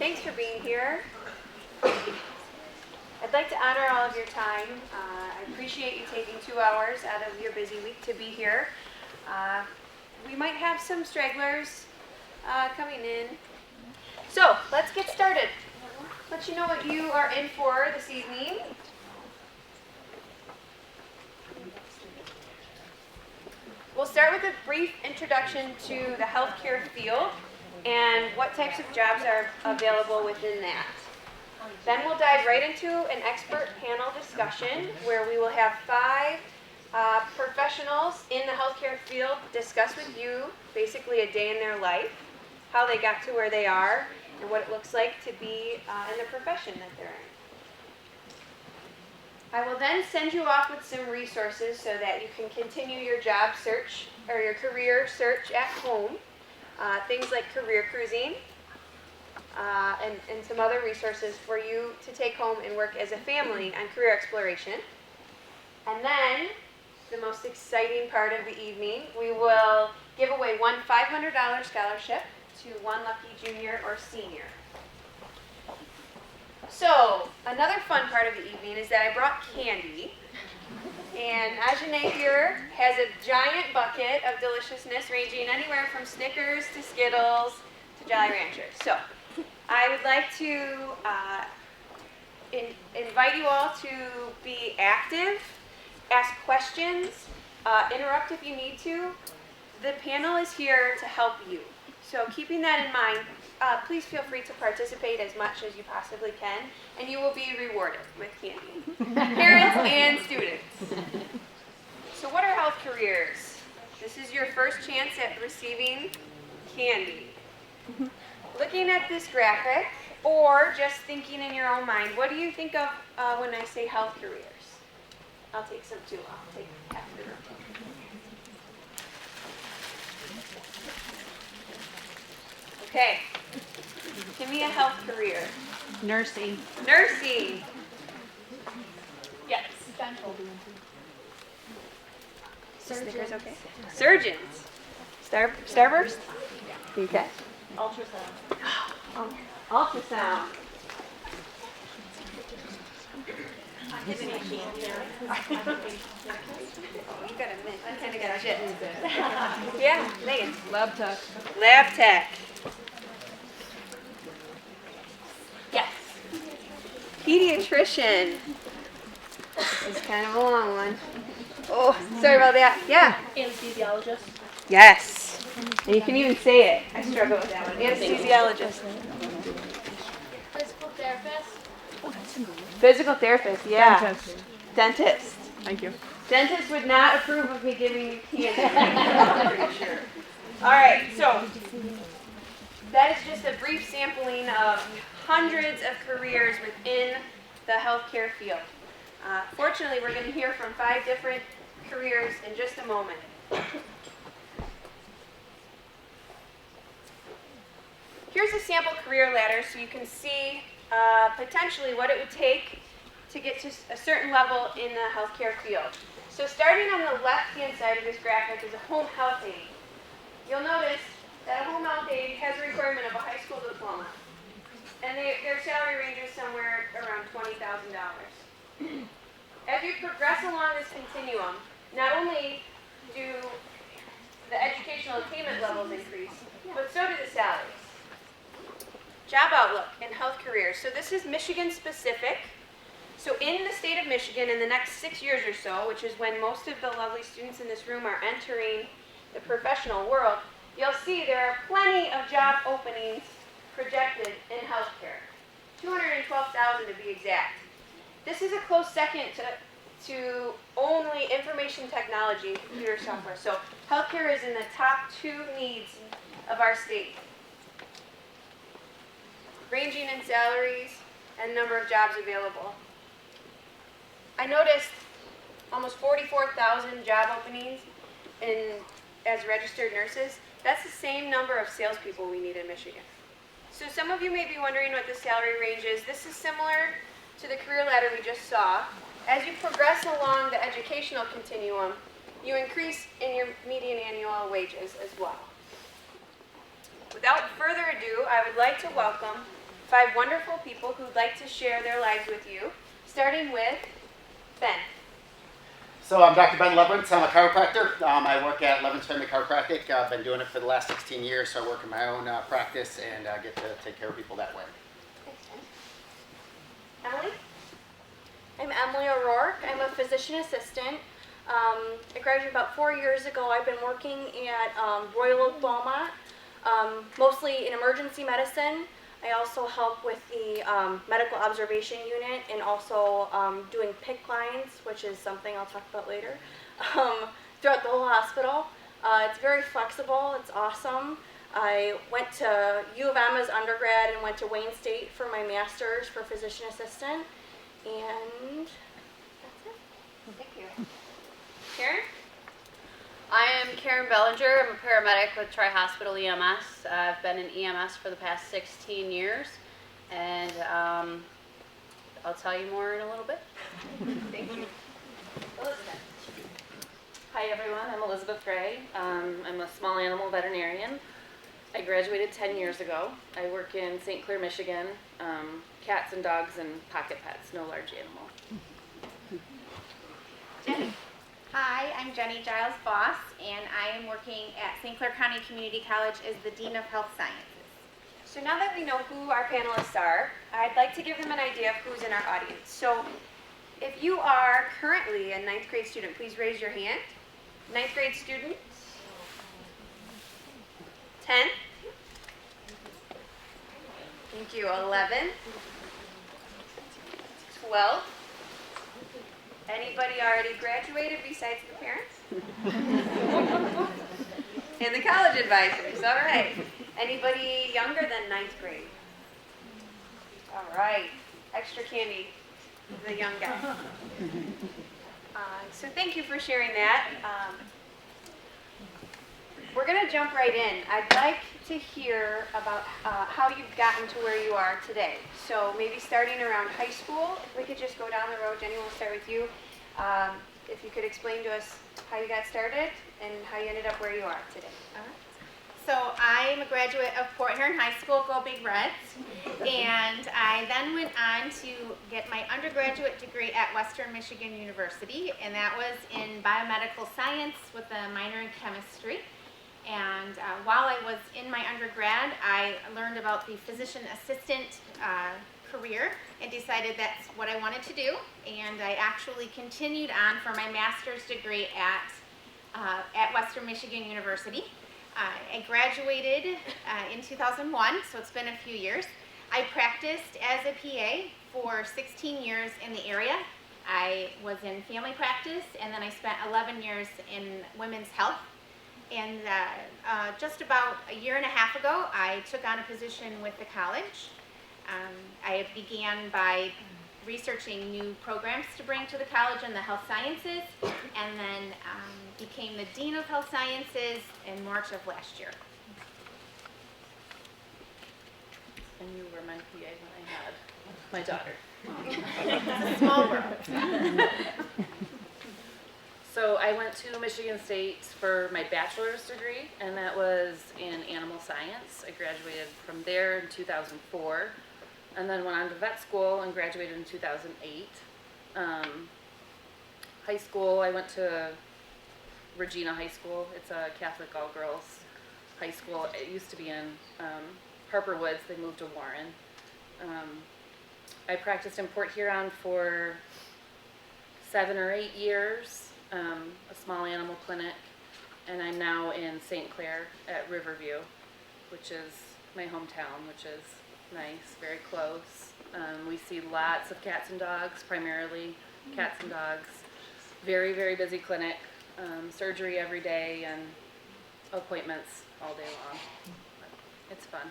Thanks for being here. I'd like to honor all of your time. I appreciate you taking 2 hours out of your busy week to be here. We might have some stragglers coming in. So let's get started. Let you know what you are in for this evening. We'll start with a brief introduction to the healthcare field and what types of jobs are available within that. Then we'll dive right into an expert panel discussion where we will have 5 professionals in the healthcare field discuss with you basically a day in their life, how they got to where they are, and what it looks like to be in the profession that they're in. I will then send you off with some resources so that you can continue your job search or your career search at home. Things like career cruising and some other resources for you to take home and work as a family on career exploration. And then, the most exciting part of the evening, we will give away one $500 scholarship to one lucky junior or senior. So, another fun part of the evening is that I brought candy. And Ajane here has a giant bucket of deliciousness ranging anywhere from Snickers to Skittles to Jolly Ranchers. So, I would like to invite you all to be active, ask questions, interrupt if you need to. The panel is here to help you. So keeping that in mind, please feel free to participate as much as you possibly can, and you will be rewarded with candy. Parents and students. So what are health careers? This is your first chance at receiving candy. Looking at this graphic, or just thinking in your own mind, what do you think of when I say health careers? I'll take some too. I'll take half the room. Okay. Give me a health career. Nursing. Nursing. Yes. Dental. Snickers, okay. Surgeons. Starburst? Okay. Ultrasound. Ultrasound. You got a mint. I kind of got a shit. Yeah, Megan. Lab tech. Lab tech. Yes. Pediatrician. This is kind of a long one. Oh, sorry about that. Yeah. Anesthesiologist. Yes. And you can even say it. I struggle with that one. Anesthesiologist. Physical therapist. Physical therapist, yeah. Dentist. Dentist. Thank you. Dentist would not approve of me giving you candy. I'm pretty sure. All right, so that is just a brief sampling of hundreds of careers within the healthcare field. Fortunately, we're going to hear from 5 different careers in just a moment. Here's a sample career ladder so you can see potentially what it would take to get to a certain level in the healthcare field. So starting on the left-hand side of this graphic is a home health aide. You'll notice that a home health aide has a requirement of a high school diploma. And their salary ranges somewhere around $20,000. As you progress along this continuum, not only do the educational attainment levels increase, but so do the salaries. Job outlook in health careers. So this is Michigan specific. So in the state of Michigan, in the next 6 years or so, which is when most of the lovely students in this room are entering the professional world, you'll see there are plenty of job openings projected in healthcare. 212,000 to be exact. This is a close second to only information technology and computer software. So healthcare is in the top 2 needs of our state, ranging in salaries and number of jobs available. I noticed almost 44,000 job openings as registered nurses. That's the same number of salespeople we need in Michigan. So some of you may be wondering what the salary range is. This is similar to the career ladder we just saw. As you progress along the educational continuum, you increase in your median annual wages as well. Without further ado, I would like to welcome 5 wonderful people who'd like to share their lives with you, starting with Ben. So I'm Dr. Ben Leverance. I'm a chiropractor. I work at Leverance Family Chiropractic. I've been doing it for the last 16 years, so I work in my own practice and get to take care of people that way. Emily? I'm Emily O'Rourke. I'm a physician assistant. I graduated about 4 years ago. I've been working at Royal Oak Beaumont, mostly in emergency medicine. I also help with the medical observation unit and also doing PICC lines, which is something I'll talk about later, throughout the whole hospital. It's very flexible. It's awesome. I went to U of M as undergrad and went to Wayne State for my master's for physician assistant. And that's it. Thank you. Karen? I am Karen Bellinger. I'm a paramedic with Tri-Hospital EMS. I've been in EMS for the past 16 years, and I'll tell you more in a little bit. Thank you. Elizabeth? Hi everyone, I'm Elizabeth Gray. I'm a small animal veterinarian. I graduated 10 years ago. I work in St. Clair, Michigan. Cats and dogs and pocket pets, no large animal. Jenny? Hi, I'm Jenny Giles Voss, and I am working at St. Clair County Community College as the Dean of Health Sciences. So now that we know who our panelists are, I'd like to give them an idea of who's in our audience. So if you are currently a 9th grade student, please raise your hand. 9th grade student? 10? Thank you. 11? 12? Anybody already graduated besides the parents? And the college advisors. All right. Anybody younger than 9th grade? All right. Extra candy for the young guy. So thank you for sharing that. We're going to jump right in. I'd like to hear about how you've gotten to where you are today. So maybe starting around high school, if we could just go down the road. Jenny, we'll start with you. If you could explain to us how you got started and how you ended up where you are today. All right. So I'm a graduate of Fort Heron High School, Go Big Reds, and I then went on to get my undergraduate degree at Western Michigan University, and that was in biomedical science with a minor in chemistry. And while I was in my undergrad, I learned about the physician assistant career and decided that's what I wanted to do. And I actually continued on for my master's degree at Western Michigan University. I graduated in 2001, so it's been a few years. I practiced as a PA for 16 years in the area. I was in family practice, and then I spent 11 years in women's health. And just about a year and a half ago, I took on a position with the college. I began by researching new programs to bring to the college in the health sciences, and then became the Dean of Health Sciences in March of last year. And you were my PA when I had my daughter. It's a small world. So I went to Michigan State for my bachelor's degree, and that was in animal science. I graduated from there in 2004, and then went on to vet school and graduated in 2008. High school, I went to Regina High School. It's a Catholic all-girls high school. It used to be in Harper Woods. They moved to Warren. I practiced in Port Huron for 7 or 8 years, a small animal clinic, and I'm now in St. Clair at Riverview, which is my hometown, which is nice, very close. We see lots of cats and dogs, primarily cats and dogs. Very, very busy clinic, surgery every day and appointments all day long. It's fun.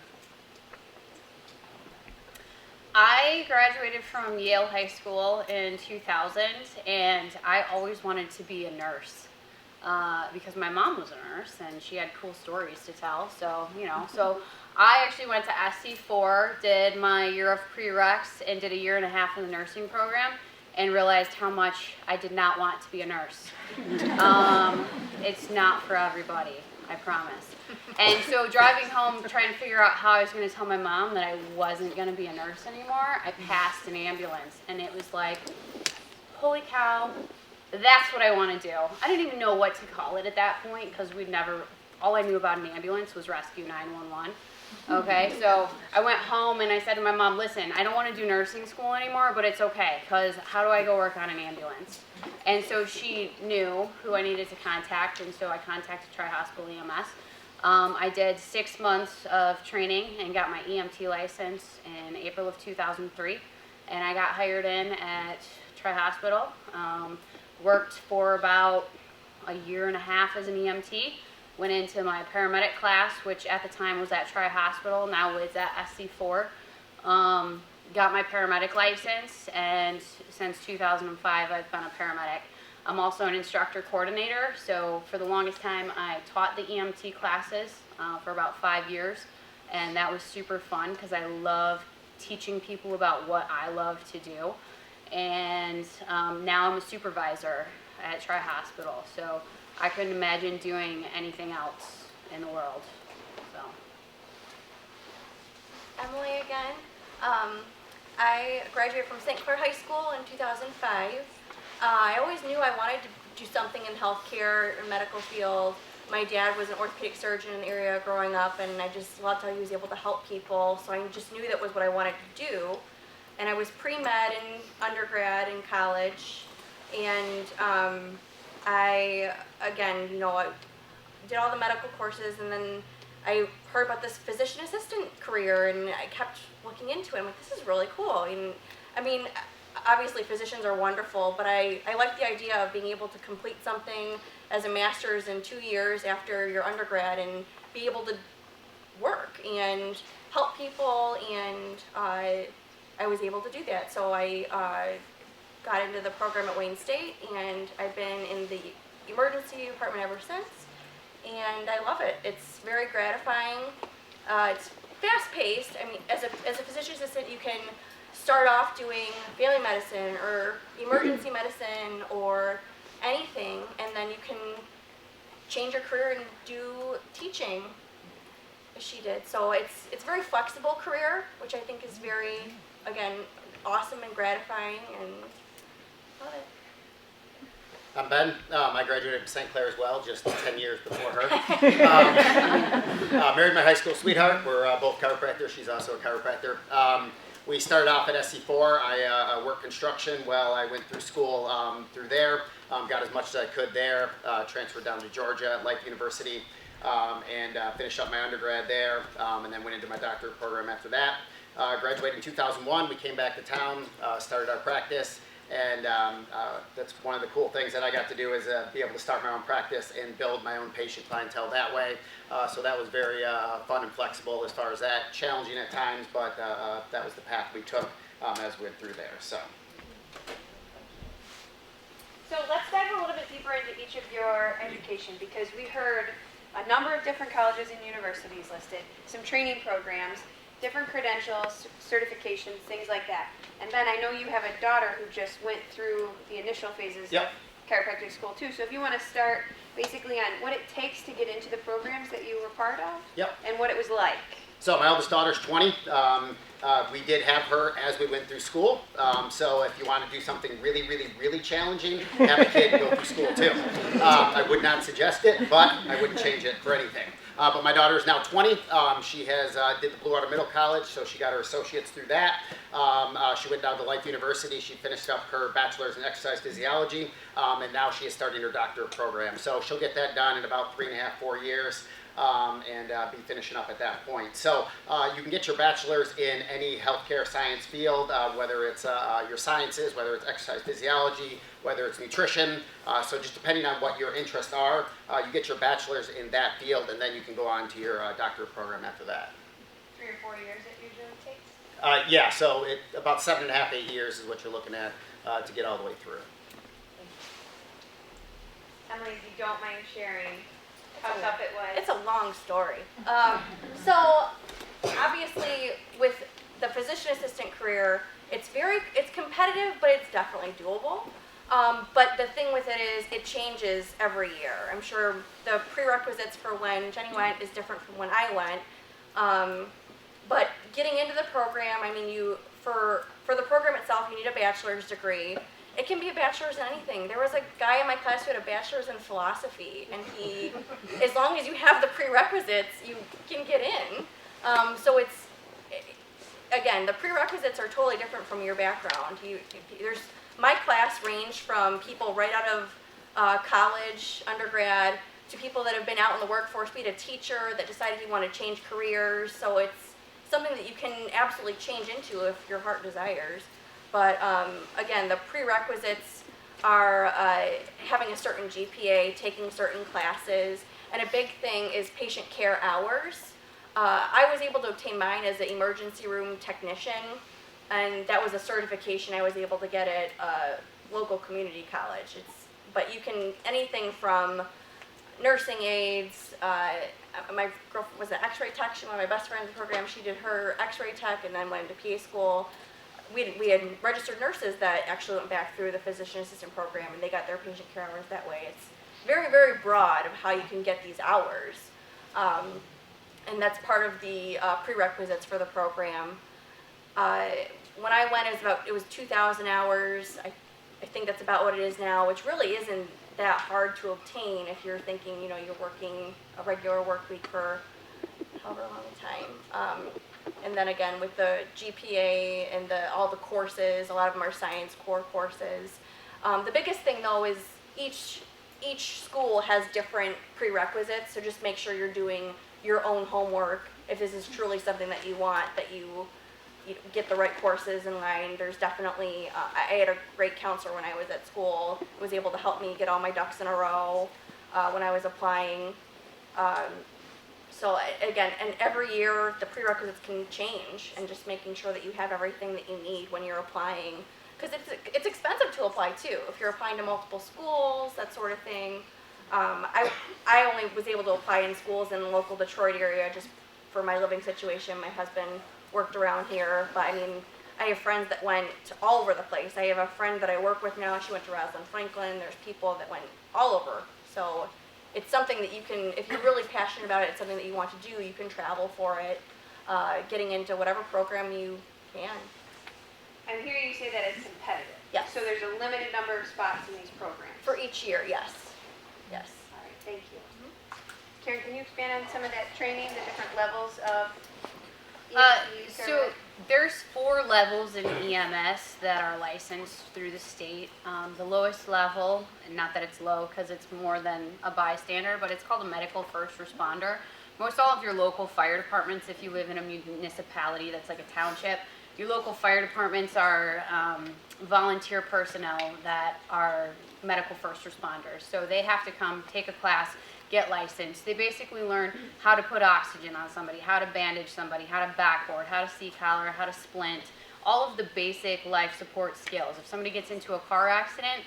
I graduated from Yale High School in 2000, and I always wanted to be a nurse because my mom was a nurse and she had cool stories to tell. So, so I actually went to SC4, did my year of prereqs, and did a year and a half in the nursing program, and realized how much I did not want to be a nurse. It's not for everybody. I promise. And so driving home, trying to figure out how I was going to tell my mom that I wasn't going to be a nurse anymore, I passed an ambulance. And it was like, holy cow, that's what I want to do. I didn't even know what to call it at that point because all I knew about an ambulance was rescue 911. Okay, so I went home and I said to my mom, listen, I don't want to do nursing school anymore, but it's okay, because how do I go work on an ambulance? And so she knew who I needed to contact, and so I contacted Tri-Hospital EMS. I did 6 months of training and got my EMT license in April of 2003, and I got hired in at Tri-Hospital. Worked for about a year and a half as an EMT. Went into my paramedic class, which at the time was at Tri-Hospital, now it's at SC4. Got my paramedic license, and since 2005 I've been a paramedic. I'm also an instructor coordinator, so for the longest time I taught the EMT classes for about 5 years, and that was super fun because I love teaching people about what I love to do. And now I'm a supervisor at Tri-Hospital, so I couldn't imagine doing anything else in the world. So. Emily again. I graduated from St. Clair High School in 2005. I always knew I wanted to do something in healthcare or medical field. My dad was an orthopedic surgeon in the area growing up, and I just loved how he was able to help people, so I just knew that was what I wanted to do. And I was pre-med in undergrad in college, and I, again, I did all the medical courses, and then I heard about this physician assistant career, and I kept looking into it. I'm like, this is really cool. And I mean, obviously physicians are wonderful, but I like the idea of being able to complete something as a master's in 2 years after your undergrad and be able to work and help people, and I was able to do that. So I got into the program at Wayne State, and I've been in the emergency department ever since, and I love it. It's very gratifying. It's fast-paced. I mean, as a physician assistant, you can start off doing family medicine or emergency medicine or anything, and then you can change your career and do teaching, as she did. So it's a very flexible career, which I think is very, again, awesome and gratifying, and love it. I'm Ben. I graduated from St. Clair as well, just 10 years before her. Married my high school sweetheart. We're both chiropractors. She's also a chiropractor. We started off at SC4. I worked construction while I went through school through there. Got as much as I could there. Transferred down to Georgia at Life University and finished up my undergrad there, and then went into my doctorate program after that. Graduated in 2001. We came back to town, started our practice. And that's one of the cool things that I got to do is be able to start my own practice and build my own patient clientele that way. So that was very fun and flexible as far as that. Challenging at times, but that was the path we took as we went through there. So let's dive a little bit deeper into each of your education, because we heard a number of different colleges and universities listed, some training programs, different credentials, certifications, things like that. And Ben, I know you have a daughter who just went through the initial phases of chiropractic school too. So if you want to start basically on what it takes to get into the programs that you were part of, and what it was like. So my oldest daughter's 20. We did have her as we went through school. So if you want to do something really, really, really challenging, have a kid go through school too. I would not suggest it, but I wouldn't change it for anything. But my daughter is now 20. She has did the Blue Water Middle College, so she got her associates through that. She went down to Life University. She finished up her bachelor's in exercise physiology, and now she is starting her doctorate program. So she'll get that done in about 3.5, 4 years. And be finishing up at that point. So you can get your bachelor's in any healthcare science field, whether it's your sciences, whether it's exercise physiology, whether it's nutrition. So just depending on what your interests are, you get your bachelor's in that field, and then you can go on to your doctorate program after that. 3 or 4 years it usually takes? Yeah, so about 7.5, 8 years is what you're looking at to get all the way through. Emily, if you don't mind sharing how tough it was. It's a long story. So obviously with the physician assistant career, it's competitive, but it's definitely doable. But the thing with it is it changes every year. I'm sure the prerequisites for when Jenny went is different from when I went. But getting into the program, I mean, for the program itself, you need a bachelor's degree. It can be a bachelor's in anything. There was a guy in my class who had a bachelor's in philosophy, and as long as you have the prerequisites, you can get in. So again, the prerequisites are totally different from your background. My class ranged from people right out of college, undergrad, to people that have been out in the workforce. We had a teacher that decided he wanted to change careers, so it's something that you can absolutely change into if your heart desires. But again, the prerequisites are having a certain GPA, taking certain classes, and a big thing is patient care hours. I was able to obtain mine as an emergency room technician, and that was a certification I was able to get at a local community college. But you can, anything from nursing aides, my girlfriend was an x-ray tech, she was one of my best friends in the program, she did her x-ray tech and then went into PA school. We had registered nurses that actually went back through the physician assistant program and they got their patient care hours that way. It's very, very broad of how you can get these hours. And that's part of the prerequisites for the program. When I went, it was 2,000 hours. I think that's about what it is now, which really isn't that hard to obtain if you're thinking, you're working a regular work week for however long a time. And then again, with the GPA and all the courses, a lot of them are science core courses. The biggest thing though is each school has different prerequisites, so just make sure you're doing your own homework if this is truly something that you want, that you get the right courses in line. There's definitely, I had a great counselor when I was at school, who was able to help me get all my ducks in a row when I was applying. So again, and every year the prerequisites can change, and just making sure that you have everything that you need when you're applying. Because it's expensive to apply too. If you're applying to multiple schools, that sort of thing. I only was able to apply in schools in the local Detroit area just for my living situation. My husband worked around here, but I mean, I have friends that went all over the place. I have a friend that I work with now, she went to Rosalind Franklin. There's people that went all over. So it's something that you can, if you're really passionate about it, it's something that you want to do, you can travel for it, getting into whatever program you can. And here you say that it's competitive. Yes. So there's a limited number of spots in these programs. For each year, yes. Yes. All right, thank you. Karen, can you expand on some of that training, the different levels of EMT So service? there's 4 levels in EMS that are licensed through the state. The lowest level, and not that it's low because it's more than a bystander, but it's called a medical first responder. Most all of your local fire departments, if you live in a municipality that's like a township, your local fire departments are volunteer personnel that are medical first responders. So they have to come, take a class, get licensed. They basically learn how to put oxygen on somebody, how to bandage somebody, how to backboard, how to C-collar, how to splint, all of the basic life support skills. If somebody gets into a car accident,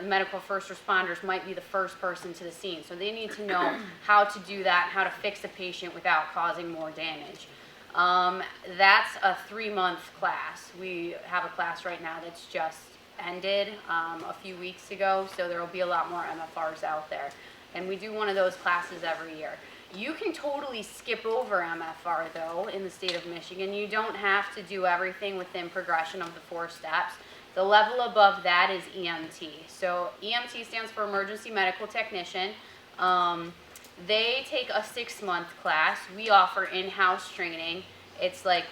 medical first responders might be the first person to the scene. So they need to know how to do that, how to fix a patient without causing more damage. That's a 3-month class. We have a class right now that's just ended a few weeks ago, so there will be a lot more MFRs out there. And we do one of those classes every year. You can totally skip over MFR though in the state of Michigan. You don't have to do everything within progression of the 4 steps. The level above that is EMT. So EMT stands for Emergency Medical Technician. They take a 6-month class. We offer in-house training. It's like,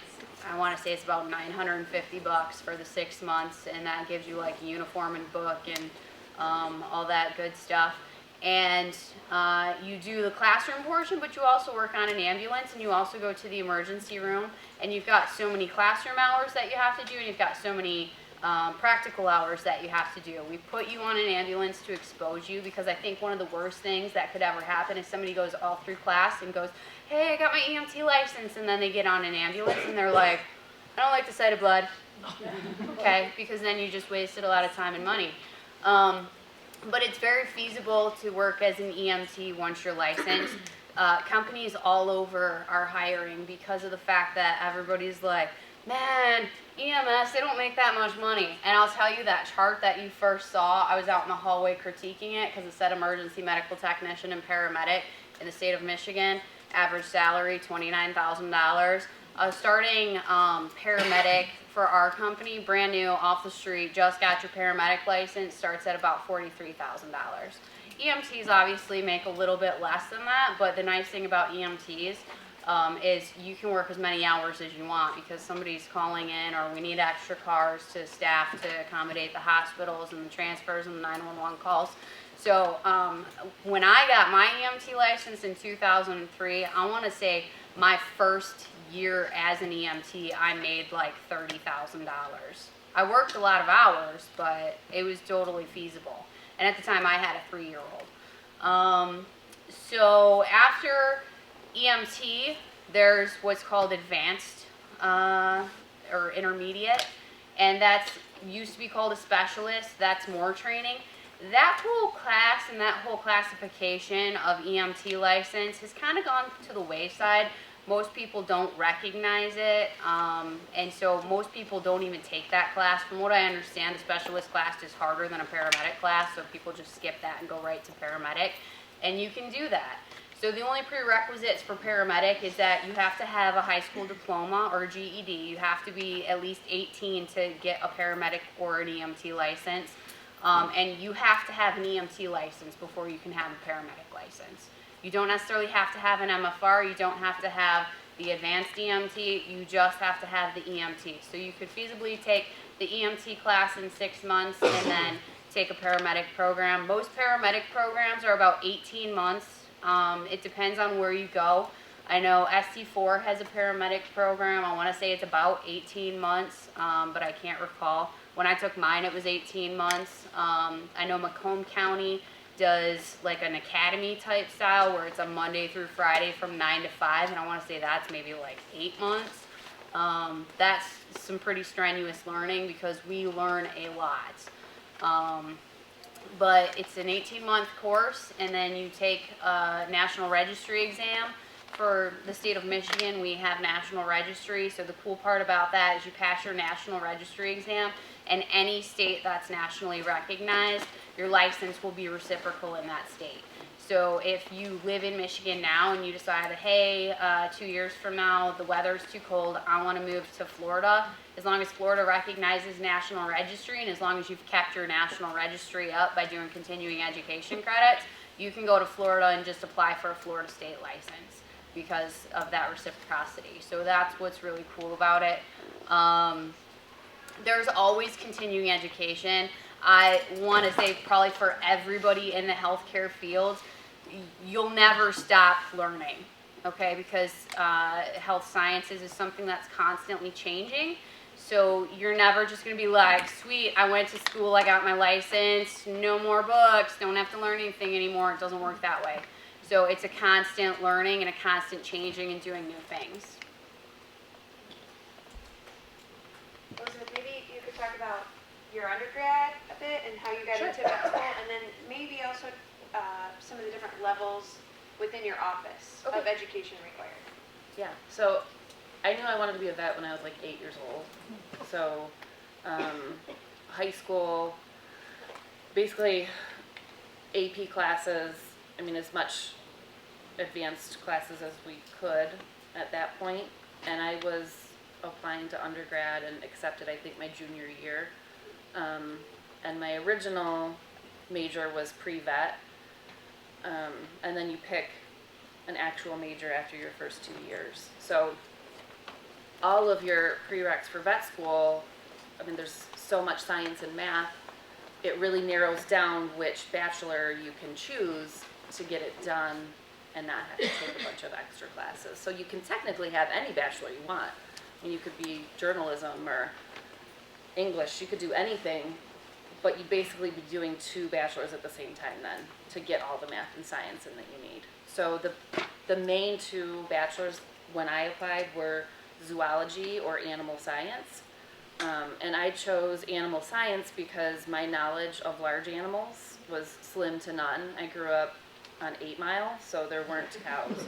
I want to say it's about $950 for the 6 months, and that gives you like a uniform and book and all that good stuff. And you do the classroom portion, but you also work on an ambulance, and you also go to the emergency room, and you've got so many classroom hours that you have to do, and you've got so many practical hours that you have to do. We put you on an ambulance to expose you, because I think one of the worst things that could ever happen is somebody goes all through class and goes, hey, I got my EMT license, and then they get on an ambulance and they're like, I don't like the sight of blood. Okay, because then you just wasted a lot of time and money. But it's very feasible to work as an EMT once you're licensed. Companies all over are hiring because of the fact that everybody's like, man, EMS, they don't make that much money. And I'll tell you, that chart that you first saw, I was out in the hallway critiquing it because it said emergency medical technician and paramedic in the state of Michigan, average salary $29,000. Starting paramedic for our company, brand new, off the street, just got your paramedic license, starts at about $43,000. EMTs obviously make a little bit less than that, but the nice thing about EMTs is you can work as many hours as you want because somebody's calling in, or we need extra cars to staff to accommodate the hospitals and the transfers and the 911 calls. So when I got my EMT license in 2003, I want to say my first year as an EMT, I made like $30,000. I worked a lot of hours, but it was totally feasible. And at the time, I had a 3-year-old. So after EMT, there's what's called advanced or intermediate, and that's used to be called a specialist. That's more training. That whole class and that whole classification of EMT license has kind of gone to the wayside. Most people don't recognize it, and so most people don't even take that class. From what I understand, the specialist class is harder than a paramedic class, so people just skip that and go right to paramedic, and you can do that. So the only prerequisites for paramedic is that you have to have a high school diploma or GED. You have to be at least 18 to get a paramedic or an EMT license, and you have to have an EMT license before you can have a paramedic license. You don't necessarily have to have an MFR, you don't have to have the advanced EMT, you just have to have the EMT. So you could feasibly take the EMT class in 6 months and then take a paramedic program. Most paramedic programs are about 18 months. It depends on where you go. I know ST4 has a paramedic program. I want to say it's about 18 months, but I can't recall. When I took mine, it was 18 months. I know Macomb County does like an academy type style where it's a Monday through Friday from 9 to 5, and I want to say that's maybe like 8 months. That's some pretty strenuous learning because we learn a lot. But it's an 18-month course, and then you take a national registry exam. For the state of Michigan, we have national registry, so the cool part about that is you pass your national registry exam, and any state that's nationally recognized, your license will be reciprocal in that state. So if you live in Michigan now and you decide, hey, 2 years from now the weather's too cold, I want to move to Florida, as long as Florida recognizes national registry and as long as you've kept your national registry up by doing continuing education credits, you can go to Florida and just apply for a Florida state license because of that reciprocity. So that's what's really cool about it. There's always continuing education. I want to say probably for everybody in the healthcare field, you'll never stop learning, okay? Because health sciences is something that's constantly changing. So you're never just going to be like, sweet, I went to school, I got my license, no more books, don't have to learn anything anymore. It doesn't work that way. So it's a constant learning and a constant changing and doing new things. Elizabeth, maybe you could talk about your undergrad a bit and how you got into med school, and then maybe also some of the different levels within your office of education required. Yeah, so I knew I wanted to be a vet when I was like 8 years old. So high school, basically AP classes, I mean as much advanced classes as we could at that point. And I was applying to undergrad and accepted I think my junior year. And my original major was pre-vet. And then you pick an actual major after your first 2 years. So all of your prereqs for vet school, I mean, there's so much science and math, it really narrows down which bachelor you can choose to get it done and not have to take a bunch of extra classes. So you can technically have any bachelor you want. I mean, you could be journalism or English, you could do anything, but you'd basically be doing 2 bachelors at the same time then to get all the math and science in that you need. So the main 2 bachelors when I applied were zoology or animal science. And I chose animal science because my knowledge of large animals was slim to none. I grew up on 8 Mile, so there weren't cows.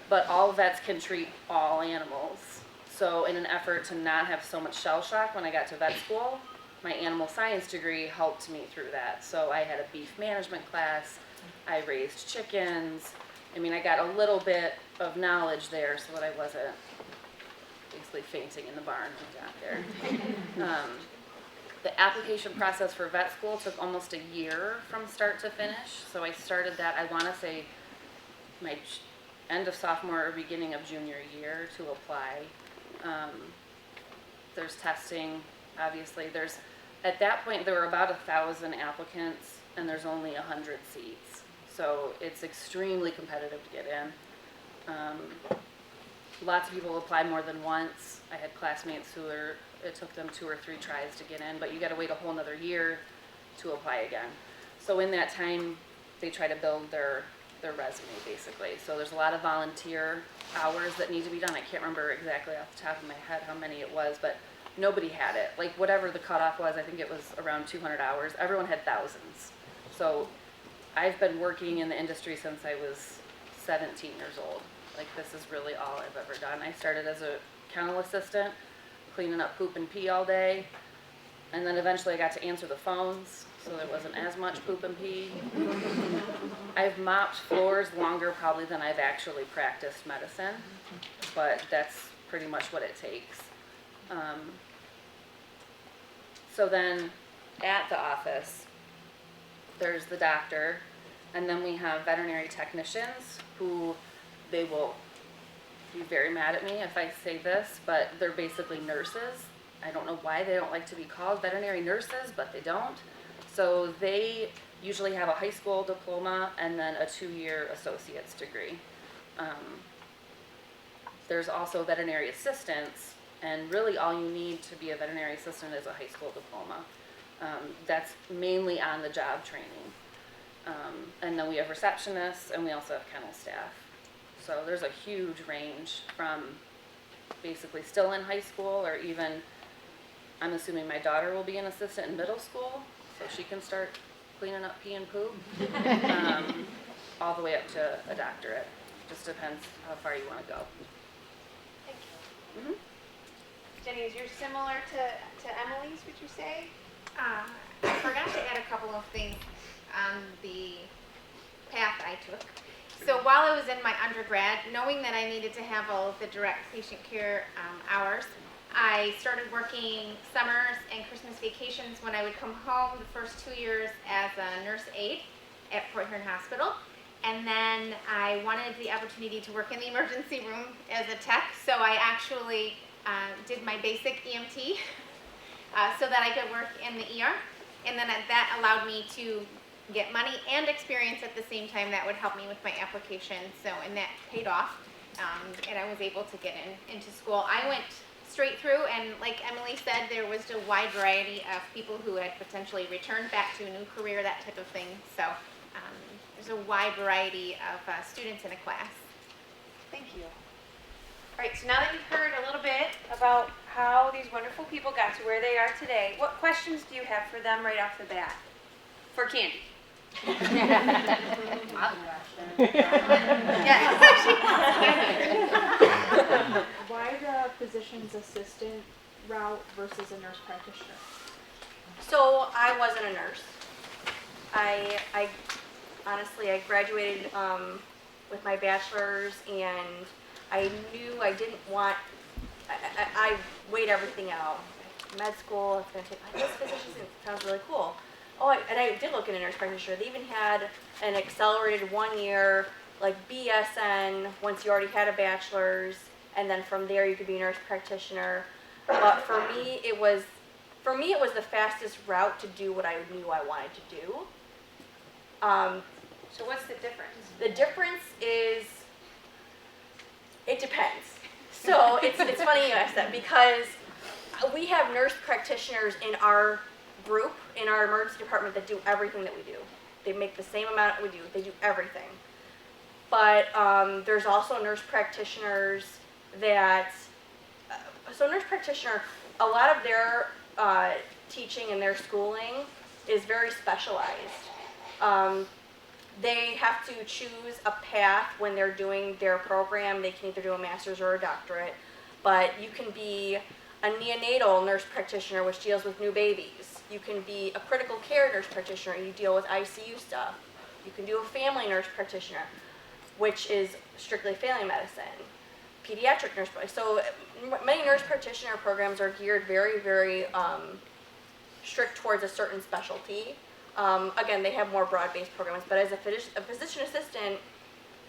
But all vets can treat all animals. So in an effort to not have so much shell shock when I got to vet school, my animal science degree helped me through that. So I had a beef management class, I raised chickens. I mean, I got a little bit of knowledge there so that I wasn't basically fainting in the barn when I got there. The application process for vet school took almost a year from start to finish. So I started that, I want to say, my end of sophomore or beginning of junior year to apply. There's testing, obviously. At that point, there were about 1,000 applicants, and there's only 100 seats. So it's extremely competitive to get in. Lots of people apply more than once. I had classmates it took them 2 or 3 tries to get in, but you gotta wait a whole nother year to apply again. So in that time, they try to build their resume, basically. So there's a lot of volunteer hours that need to be done. I can't remember exactly off the top of my head how many it was, but nobody had it. Like, whatever the cutoff was, I think it was around 200 hours. Everyone had thousands. So I've been working in the industry since I was 17 years old. Like, this is really all I've ever done. I started as a kennel assistant, cleaning up poop and pee all day, and then eventually I got to answer the phones, so there wasn't as much poop and pee. I've mopped floors longer probably than I've actually practiced medicine, but that's pretty much what it takes. So then at the office, there's the doctor, and then we have veterinary technicians who they will be very mad at me if I say this, but they're basically nurses. I don't know why they don't like to be called veterinary nurses, but they don't. So they usually have a high school diploma and then a 2-year associate's degree. There's also veterinary assistants, and really all you need to be a veterinary assistant is a high school diploma. That's mainly on the job training. And then we have receptionists, and we also have kennel staff. So there's a huge range from basically still in high school, or even, I'm assuming my daughter will be an assistant in middle school, so she can start cleaning up pee and poop, all the way up to a doctorate. Just depends how far you want to go. Thank you. Jenny, is yours similar to Emily's, would you say? I forgot to add a couple of things on the path I took. So while I was in my undergrad, knowing that I needed to have all of the direct patient care hours, I started working summers and Christmas vacations when I would come home the first 2 years as a nurse aide at Port Huron Hospital. And then I wanted the opportunity to work in the emergency room as a tech, so I actually did my basic EMT so that I could work in the ER. And then that allowed me to get money and experience at the same time that would help me with my application. So, and that paid off, and I was able to get into school. I went straight through, and like Emily said, there was a wide variety of people who had potentially returned back to a new career, that type of thing. So there's a wide variety of students in a class. Thank you. All right, so now that you've heard a little bit about how these wonderful people got to where they are today, what questions do you have for them right off the bat? For Candy. Why the physician's assistant route versus a nurse practitioner? So I wasn't a nurse. I honestly, I graduated with my bachelor's, and I knew I didn't want, I weighed everything out. Med school, it's going to take, this physician sounds really cool. Oh, and I did look into nurse practitioner. They even had an accelerated 1-year, like BSN, once you already had a bachelor's, and then from there you could be a nurse practitioner. But for me, it was the fastest route to do what I knew I wanted to do. So what's the difference? The difference is, it depends. So it's funny you ask that, because we have nurse practitioners in our group, in our emergency department, that do everything that we do. They make the same amount that we do. They do everything. But there's also nurse practitioners that, so nurse practitioner, a lot of their teaching and their schooling is very specialized. They have to choose a path when they're doing their program. They can either do a master's or a doctorate. but you can be a neonatal nurse practitioner, which deals with new babies. You can be a critical care nurse practitioner, you deal with ICU stuff. You can do a family nurse practitioner, which is strictly family medicine. Pediatric nurse, so many nurse practitioner programs are geared very, very strict towards a certain specialty. Again, they have more broad-based programs, but as a physician assistant,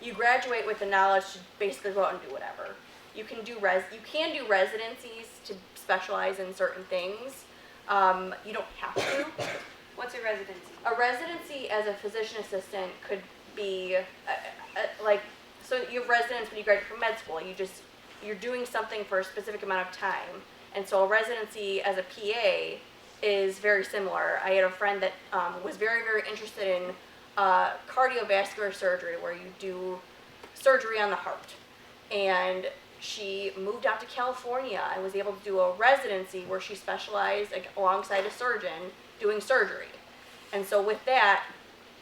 you graduate with the knowledge to basically go out and do whatever. You can do residencies to specialize in certain things. You don't have to. What's a residency? A residency as a physician assistant could be so you have residence when you graduate from med school. You're doing something for a specific amount of time, and so a residency as a PA is very similar. I had a friend that was very, very interested in cardiovascular surgery, where you do surgery on the heart, and she moved out to California and was able to do a residency where she specialized alongside a surgeon doing surgery. And so with that,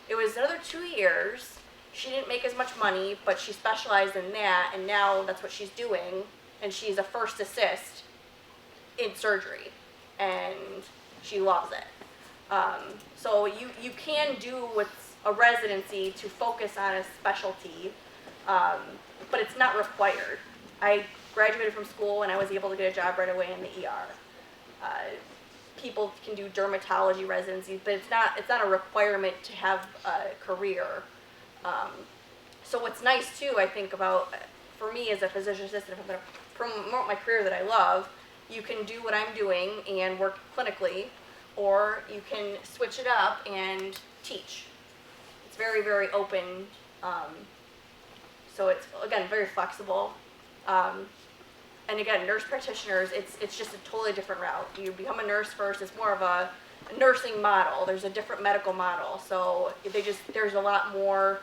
it was another 2 years. She didn't make as much money, but she specialized in that, and now that's what she's doing, and she's a first assist in surgery, and she loves it. So you can do what's a residency to focus on a specialty, but it's not required. I graduated from school and I was able to get a job right away in the ER. People can do dermatology residencies, but it's not a requirement to have a career. So what's nice too, I think about, for me as a physician assistant, if I'm going to promote my career that I love, you can do what I'm doing and work clinically, or you can switch it up and teach. It's very, very open. So it's, again, very flexible. And again, nurse practitioners, it's just a totally different route. You become a nurse first. It's more of a nursing model. There's a different medical model. So there's a lot more,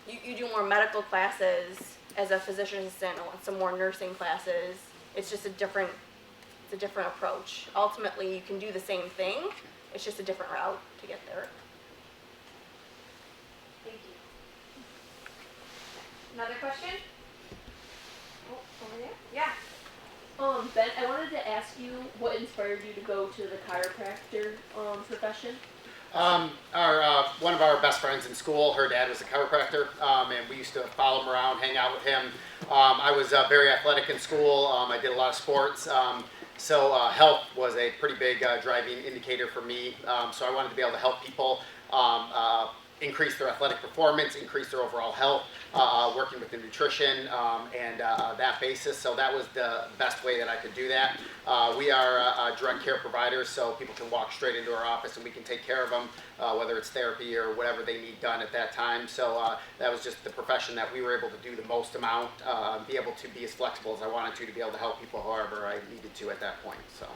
you do more medical classes as a physician assistant, some more nursing classes. It's just a different approach. Ultimately, you can do the same thing. It's just a different route to get there. Thank you. Another question? Over there? Yeah. Ben, I wanted to ask you what inspired you to go to the chiropractor profession? One of our best friends in school, her dad was a chiropractor, and we used to follow him around, hang out with him. I was very athletic in school. I did a lot of sports. So health was a pretty big driving indicator for me. So I wanted to be able to help people increase their athletic performance, increase their overall health, working with the nutrition and that basis. So that was the best way that I could do that. We are direct care providers, so people can walk straight into our office and we can take care of them, whether it's therapy or whatever they need done at that time. So that was just the profession that we were able to do the most amount, be able to be as flexible as I wanted to be able to help people however I needed to at that point. So.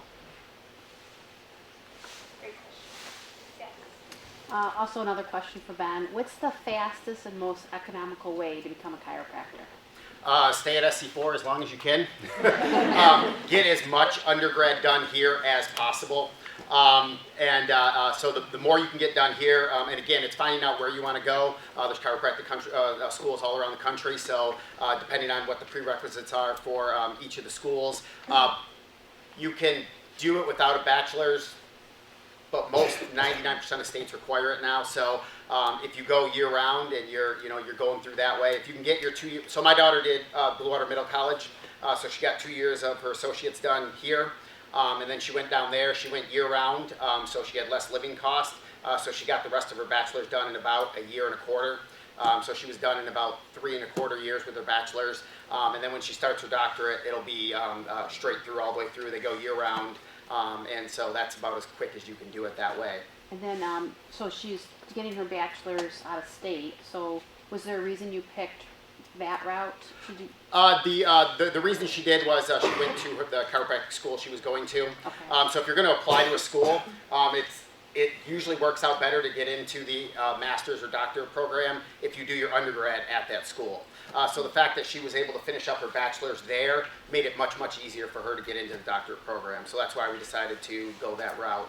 Also another question for Ben. What's the fastest and most economical way to become a chiropractor? Stay at SC4 as long as you can. Get as much undergrad done here as possible. So the more you can get done here, and again, it's finding out where you want to go. There's chiropractic schools all around the country, so depending on what the prerequisites are for each of the schools, you can do it without a bachelor's, but most 99% of states require it now. So if you go year round and you're going through that way, if you can get your 2 years. So my daughter did Blue Water Middle College, so she got 2 years of her associates done here, and then she went down there. She went year round, so she had less living cost. So she got the rest of her bachelor's done in about a year and a quarter. So she was done in about 3.25 years with her bachelor's, and then when she starts her doctorate, it'll be straight through all the way through. They go year round. And so that's about as quick as you can do it that way. And then, so she's getting her bachelor's out of state. So was there a reason you picked that route to do? The reason she did was she went to the chiropractic school she was going to. Okay. So if you're going to apply to a school, it usually works out better to get into the master's or doctorate program if you do your undergrad at that school. So the fact that she was able to finish up her bachelor's there made it much, much easier for her to get into the doctorate program. So that's why we decided to go that route.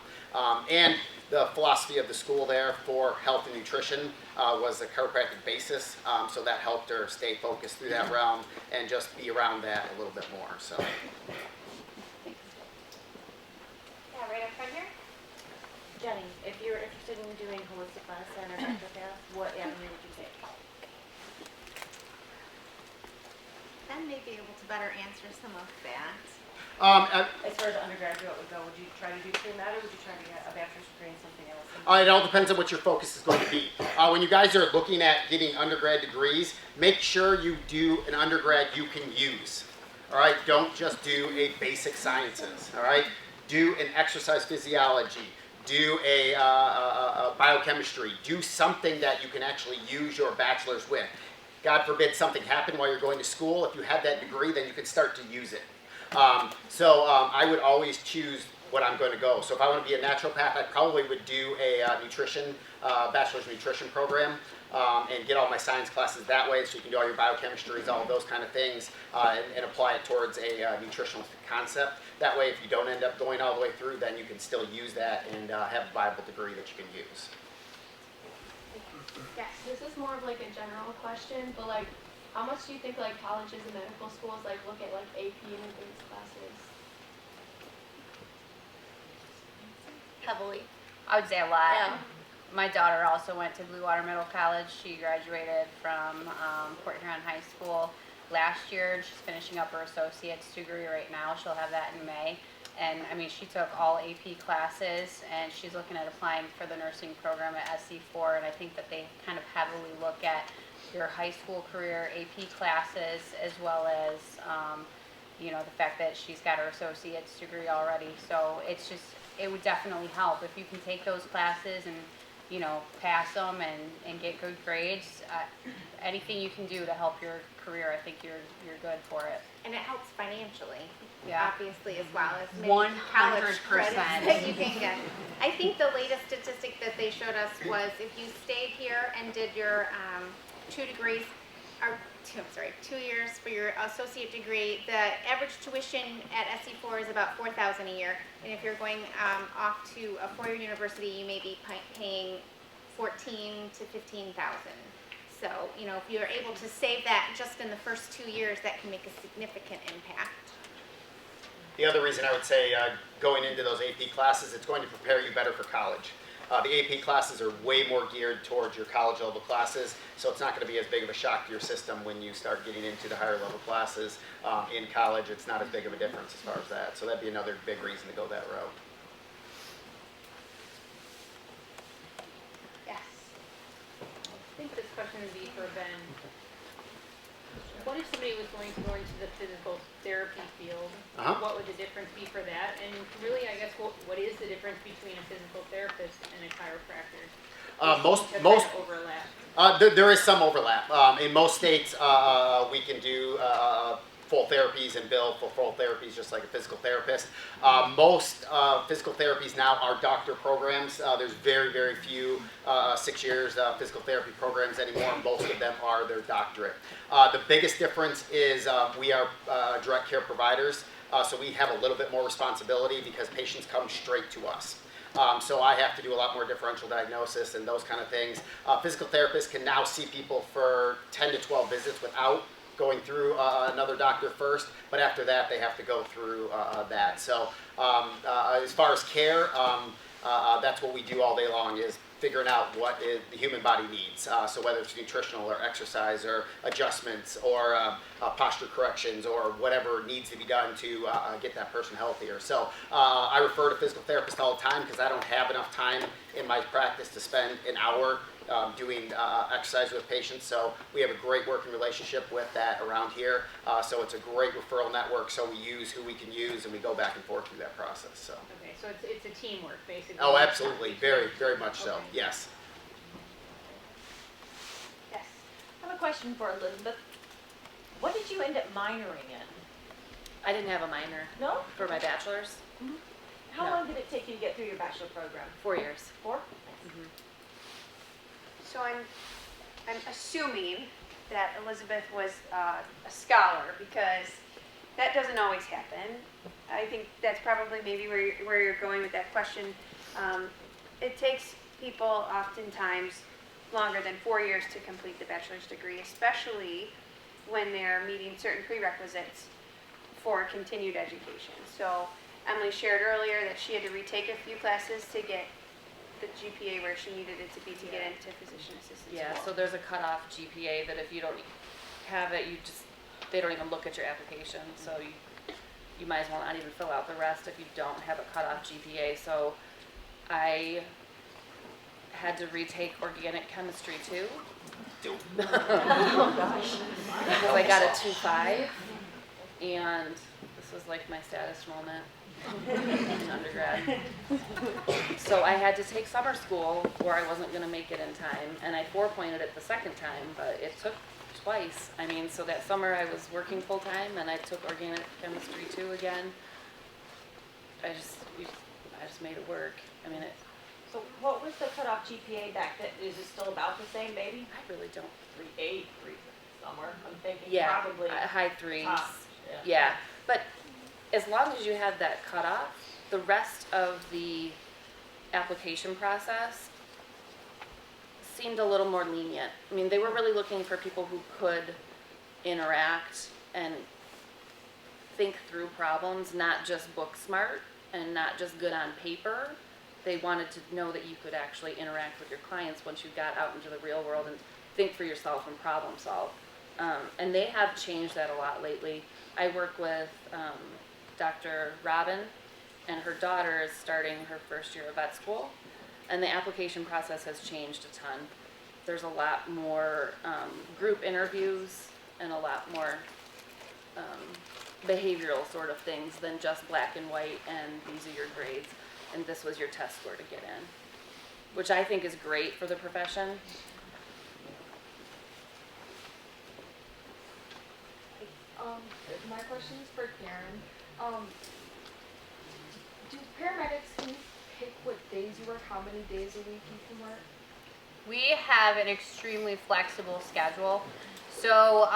And the philosophy of the school there for health and nutrition was a chiropractic basis. So that helped her stay focused through that realm and just be around that a little bit more. So. Yeah, right up front here. Jenny, if you're interested in doing holistic medicine or naturopath, what avenue would you take? Ben may be able to better answer some of that. As far as undergraduate would go, would you try to do pre-med or would you try to get a bachelor's degree in something else? It all depends on what your focus is going to be. When you guys are looking at getting undergrad degrees, make sure you do an undergrad you can use. All right, don't just do a basic sciences. All right, do an exercise physiology, do a biochemistry, do something that you can actually use your bachelor's with. God forbid something happened while you're going to school. If you have that degree, then you can start to use it. I would always choose what I'm going to go. So if I want to be a naturopath, I probably would do a bachelor's nutrition program and get all my science classes that way so you can do all your biochemistries, all of those kind of things, and apply it towards a nutritional concept. That way, if you don't end up going all the way through, then you can still use that and have a viable degree that you can use. Yes. This is more of like a general question, but like, how much do you think like colleges and medical schools like look at like AP and advanced classes? Heavily. I would say a lot. Yeah. My daughter also went to Blue Water Middle College. She graduated from Port Huron High School last year. She's finishing up her associate's degree right now. She'll have that in May. And I mean, she took all AP classes and she's looking at applying for the nursing program at SC4. And I think that they kind of heavily look at your high school career AP classes as well as, the fact that she's got her associate's degree already. So it's just, it would definitely help if you can take those classes and, pass them and get good grades. Anything you can do to help your career, I think you're good for it. And it helps financially, Yeah. obviously, as well as maybe 100%. college credits that you can get. I think the latest statistic that they showed us was if you stayed here and did your 2 degrees, or 2 years for your associate degree, the average tuition at SC4 is about $4,000 a year. And if you're going off to a 4-year university, you may be paying $14,000 to $15,000. So, if you're able to save that just in the first 2 years, that can make a significant impact. The other reason I would say going into those AP classes, it's going to prepare you better for college. The AP classes are way more geared towards your college level classes, so it's not going to be as big of a shock to your system when you start getting into the higher level classes. In college, it's not as big of a difference as far as that. So that'd be another big reason to go that route. Yes. I think this question would be for Ben. What if somebody was going to go into the physical therapy field? What would the difference be for that? And really, I guess, what is the difference between a physical therapist and a chiropractor? Most overlap. There is some overlap. In most states, we can do full therapies and bill for full therapies just like a physical therapist. Most physical therapies now are doctor programs. There's very, very few 6 years physical therapy programs anymore. Most of them are their doctorate. The biggest difference is we are direct care providers, so we have a little bit more responsibility because patients come straight to us. So I have to do a lot more differential diagnosis and those kind of things. Physical therapists can now see people for 10 to 12 visits without going through another doctor first, but after that they have to go through that. So as far as care, that's what we do all day long, is figuring out what the human body needs. So whether it's nutritional or exercise or adjustments or posture corrections or whatever needs to be done to get that person healthier. So I refer to physical therapists all the time because I don't have enough time in my practice to spend an hour doing exercise with patients. So we have a great working relationship with that around here. So it's a great referral network. So we use who we can use and we go back and forth through that process. So. Okay, so it's a teamwork basically. Oh, absolutely. Very, very much so. Okay. Yes. Yes. I have a question for Elizabeth. What did you end up minoring in? I didn't have a minor No? for my bachelor's. How long did it take you to get through your bachelor program? 4 years. 4? So I'm assuming that Elizabeth was a scholar, because that doesn't always happen. I think that's probably maybe where you're going with that question. It takes people oftentimes longer than 4 years to complete the bachelor's degree, especially when they're meeting certain prerequisites for continued education. So Emily shared earlier that she had to retake a few classes to get the GPA where she needed it to be to get into physician assistant Yeah, school. so there's a cutoff GPA that if you don't have it, they don't even look at your application. So you might as well not even fill out the rest if you don't have a cutoff GPA. So I had to retake organic chemistry too. Because I got a 2.5, and this was like my saddest moment in undergrad. So I had to take summer school, or I wasn't going to make it in time, and I 4-pointed it the second time, but it took twice. I mean, so that summer I was working full time, and I took organic chemistry 2 again. I just made it work. I mean, So what was the cutoff GPA back then? Is it still about the same, maybe? I really don't. 3.8, somewhere. I'm thinking Yeah, probably high 3s. top. Yeah, but as long as you had that cutoff, the rest of the application process seemed a little more lenient. I mean, they were really looking for people who could interact and think through problems, not just book smart and not just good on paper. They wanted to know that you could actually interact with your clients once you got out into the real world and think for yourself and problem solve. And they have changed that a lot lately. I work with Dr. Robin, and her daughter is starting her first year of vet school, and the application process has changed a ton. There's a lot more group interviews and a lot more behavioral sort of things than just black and white and these are your grades and this was your test score to get in, which I think is great for the profession. My question is for Karen. Do paramedics, can you pick what days you work, how many days a week you can work? We have an extremely flexible schedule. So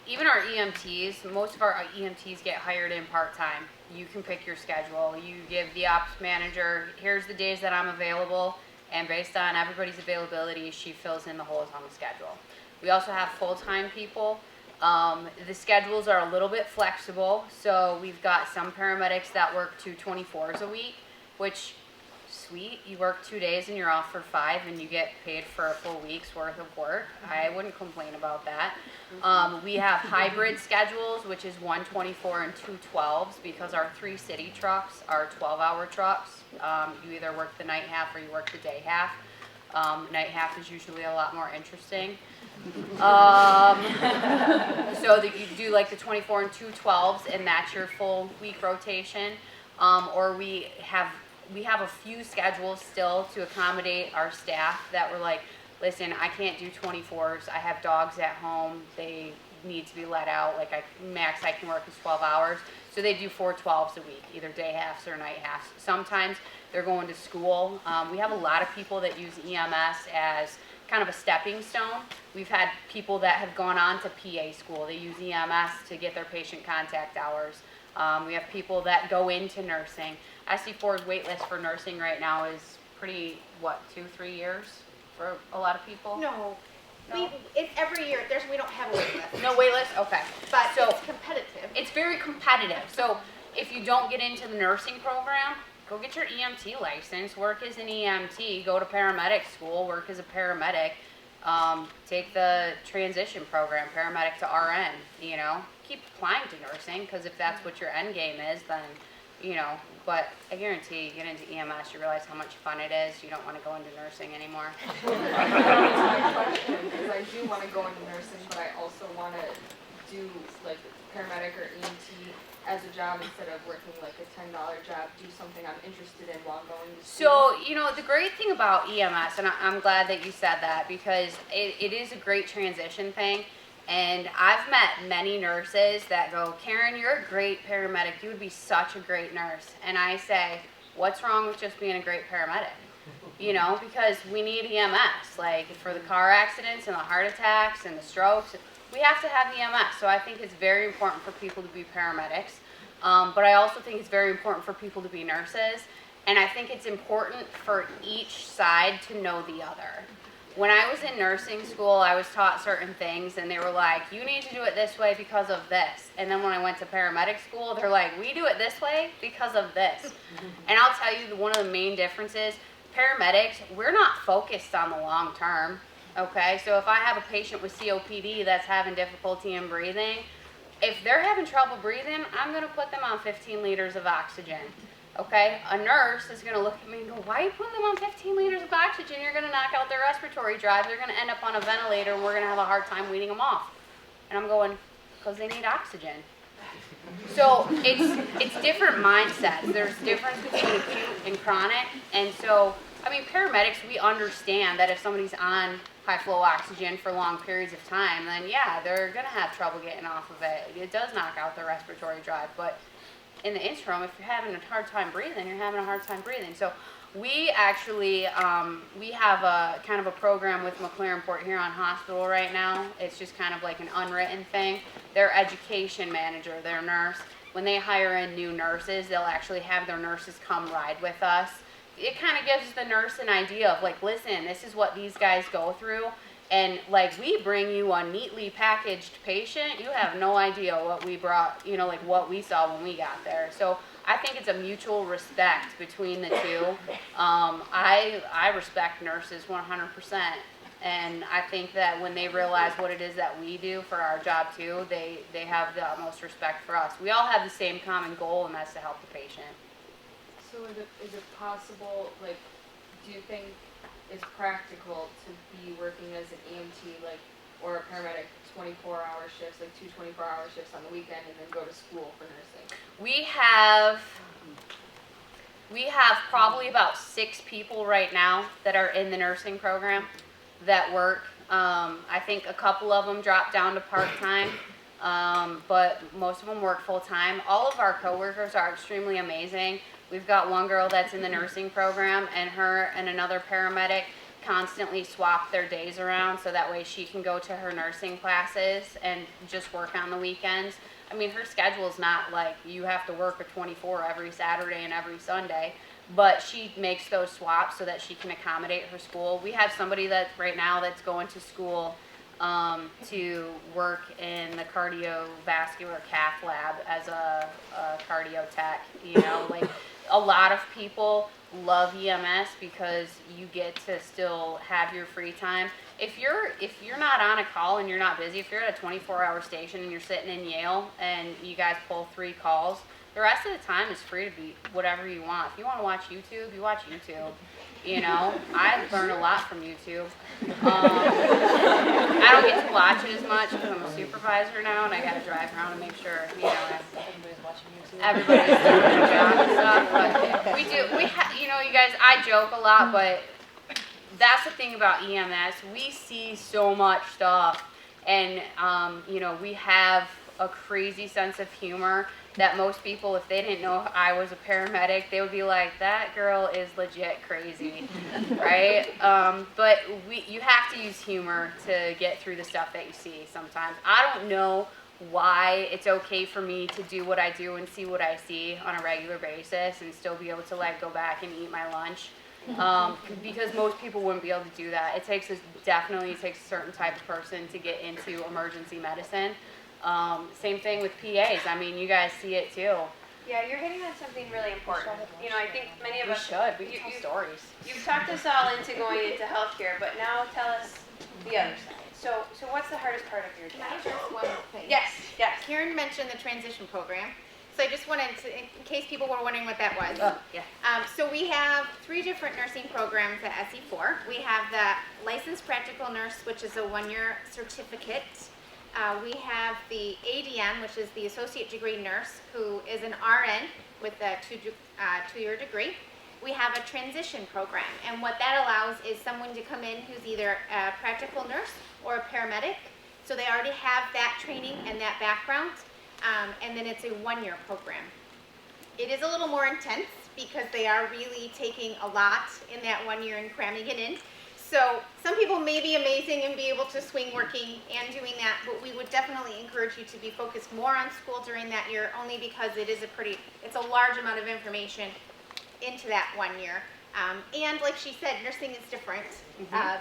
even our EMTs, most of our EMTs get hired in part-time. You can pick your schedule. You give the ops manager, here's the days that I'm available, and based on everybody's availability, she fills in the holes on the schedule. We also have full-time people. The schedules are a little bit flexible, so we've got some paramedics that work 2 24s a week, which, sweet, you work 2 days and you're off for 5 and you get paid for a full week's worth of work. I wouldn't complain about that. We have hybrid schedules, which is 1 24 and 2 12s, because our 3 city trucks are 12-hour trucks. You either work the night half or you work the day half. Night half is usually a lot more interesting. So that you do like the 24 and 2 12s, and that's your full week rotation. Or we have a few schedules still to accommodate our staff that were like, listen, I can't do 24s. I have dogs at home. They need to be let out. Like max I can work is 12 hours. So they do 4 12s a week, either day halves or night halves. Sometimes they're going to school. We have a lot of people that use EMS as kind of a stepping stone. We've had people that have gone on to PA school. They use EMS to get their patient contact hours. We have people that go into nursing. SC4's wait list for nursing right now is pretty, 2-3 years for a lot of people? No. It's every year. We don't have a wait list. No wait list? Okay. But So it's competitive. it's very competitive. So if you don't get into the nursing program, go get your EMT license, work as an EMT, go to paramedic school, work as a paramedic, take the transition program, paramedic to RN, keep applying to nursing, because if that's what your end game is, then, but I guarantee you get into EMS, you realize how much fun it is, you don't want to go into nursing anymore. My question is, I do want to go into nursing, but I also want to do like paramedic or EMT as a job instead of working like a $10 job, do something I'm interested in while going to school. So, the great thing about EMS, and I'm glad that you said that, because it is a great transition thing. And I've met many nurses that go, Karen, you're a great paramedic. You would be such a great nurse. And I say, what's wrong with just being a great paramedic? You know, because we need EMS, like for the car accidents and the heart attacks and the strokes. We have to have EMS. So I think it's very important for people to be paramedics. But I also think it's very important for people to be nurses. And I think it's important for each side to know the other. When I was in nursing school, I was taught certain things, and they were like, you need to do it this way because of this. And then when I went to paramedic school, they're like, we do it this way because of this. And I'll tell you, one of the main differences, paramedics, we're not focused on the long term, okay? So if I have a patient with COPD that's having difficulty in breathing, if they're having trouble breathing, I'm going to put them on 15 liters of oxygen. Okay, a nurse is going to look at me and go, why are you putting them on 15 liters of oxygen? You're going to knock out their respiratory drive. They're going to end up on a ventilator, and we're going to have a hard time weaning them off. And I'm going, because they need oxygen. So it's different mindsets. There's difference between acute and chronic. And so, I mean, paramedics, we understand that if somebody's on high flow oxygen for long periods of time, then yeah, they're going to have trouble getting off of it. It does knock out their respiratory drive. But in the interim, if you're having a hard time breathing, you're having a hard time breathing. So we actually, we have a kind of a program with McLaren-Port Huron Hospital right now. It's just kind of like an unwritten thing. Their education manager, their nurse, when they hire in new nurses, they'll actually have their nurses come ride with us. It kind of gives the nurse an idea of like, listen, this is what these guys go through. And like, we bring you a neatly packaged patient, you have no idea what we brought, you know, like what we saw when we got there. So I think it's a mutual respect between the two. I respect nurses 100%. And I think that when they realize what it is that we do for our job too, they have the utmost respect for us. We all have the same common goal, and that's to help the patient. So is it possible, like, do you think it's practical to be working as an EMT, like, or a paramedic 24-hour shifts, like 2 24-hour shifts on the weekend, and then go to school for nursing? We have probably about 6 people right now that are in the nursing program that work. I think a couple of them drop down to part-time, but most of them work full-time. All of our coworkers are extremely amazing. We've got one girl that's in the nursing program, and her and another paramedic constantly swap their days around so that way she can go to her nursing classes and just work on the weekends. I mean, her schedule's not like you have to work a 24 every Saturday and every Sunday, but she makes those swaps so that she can accommodate her school. We have somebody that right now that's going to school to work in the cardiovascular cath lab as a cardio tech. You know, like a lot of people love EMS because you get to still have your free time. If you're not on a call and you're not busy, if you're at a 24-hour station and you're sitting in Yale and you guys pull 3 calls, the rest of the time is free to be whatever you want. If you want to watch YouTube, you watch YouTube. You know, I learn a lot from YouTube. I don't get to watch it as much because I'm a supervisor now, and I got to drive around and make sure, you know, everybody's watching YouTube. Everybody's doing their job and stuff. But you know, you guys, I joke a lot, but that's the thing about EMS. We see so much stuff, and you know, we have a crazy sense of humor that most people, if they didn't know I was a paramedic, they would be like, that girl is legit crazy, right? But you have to use humor to get through the stuff that you see sometimes. I don't know why it's okay for me to do what I do and see what I see on a regular basis and still be able to like go back and eat my lunch. Because most people wouldn't be able to do that. It definitely takes a certain type of person to get into emergency medicine. Same thing with PAs. I mean, you guys see it too. Yeah, you're hitting on something really important. You know, I think many of us We can tell stories. You've talked us all into going into healthcare, but now tell us the other side. So what's the hardest part of your Can I job? address one thing? Yes. Karen mentioned the transition program. So I just wanted to, in case people were wondering what that was. Oh, yeah. So we have 3 different nursing programs at SE4. We have the licensed practical nurse, which is a 1-year certificate. We have the ADN, which is the associate degree nurse, who is an RN with a 2-year degree. We have a transition program, and what that allows is someone to come in who's either a practical nurse or a paramedic So they already have that training and that background, and then it's a 1-year program. It is a little more intense because they are really taking a lot in that 1 year and cramming it in. So some people may be amazing and be able to swing working and doing that, but we would definitely encourage you to be focused more on school during that year, only because it's a large amount of information into that 1 year. And like she said, nursing is different.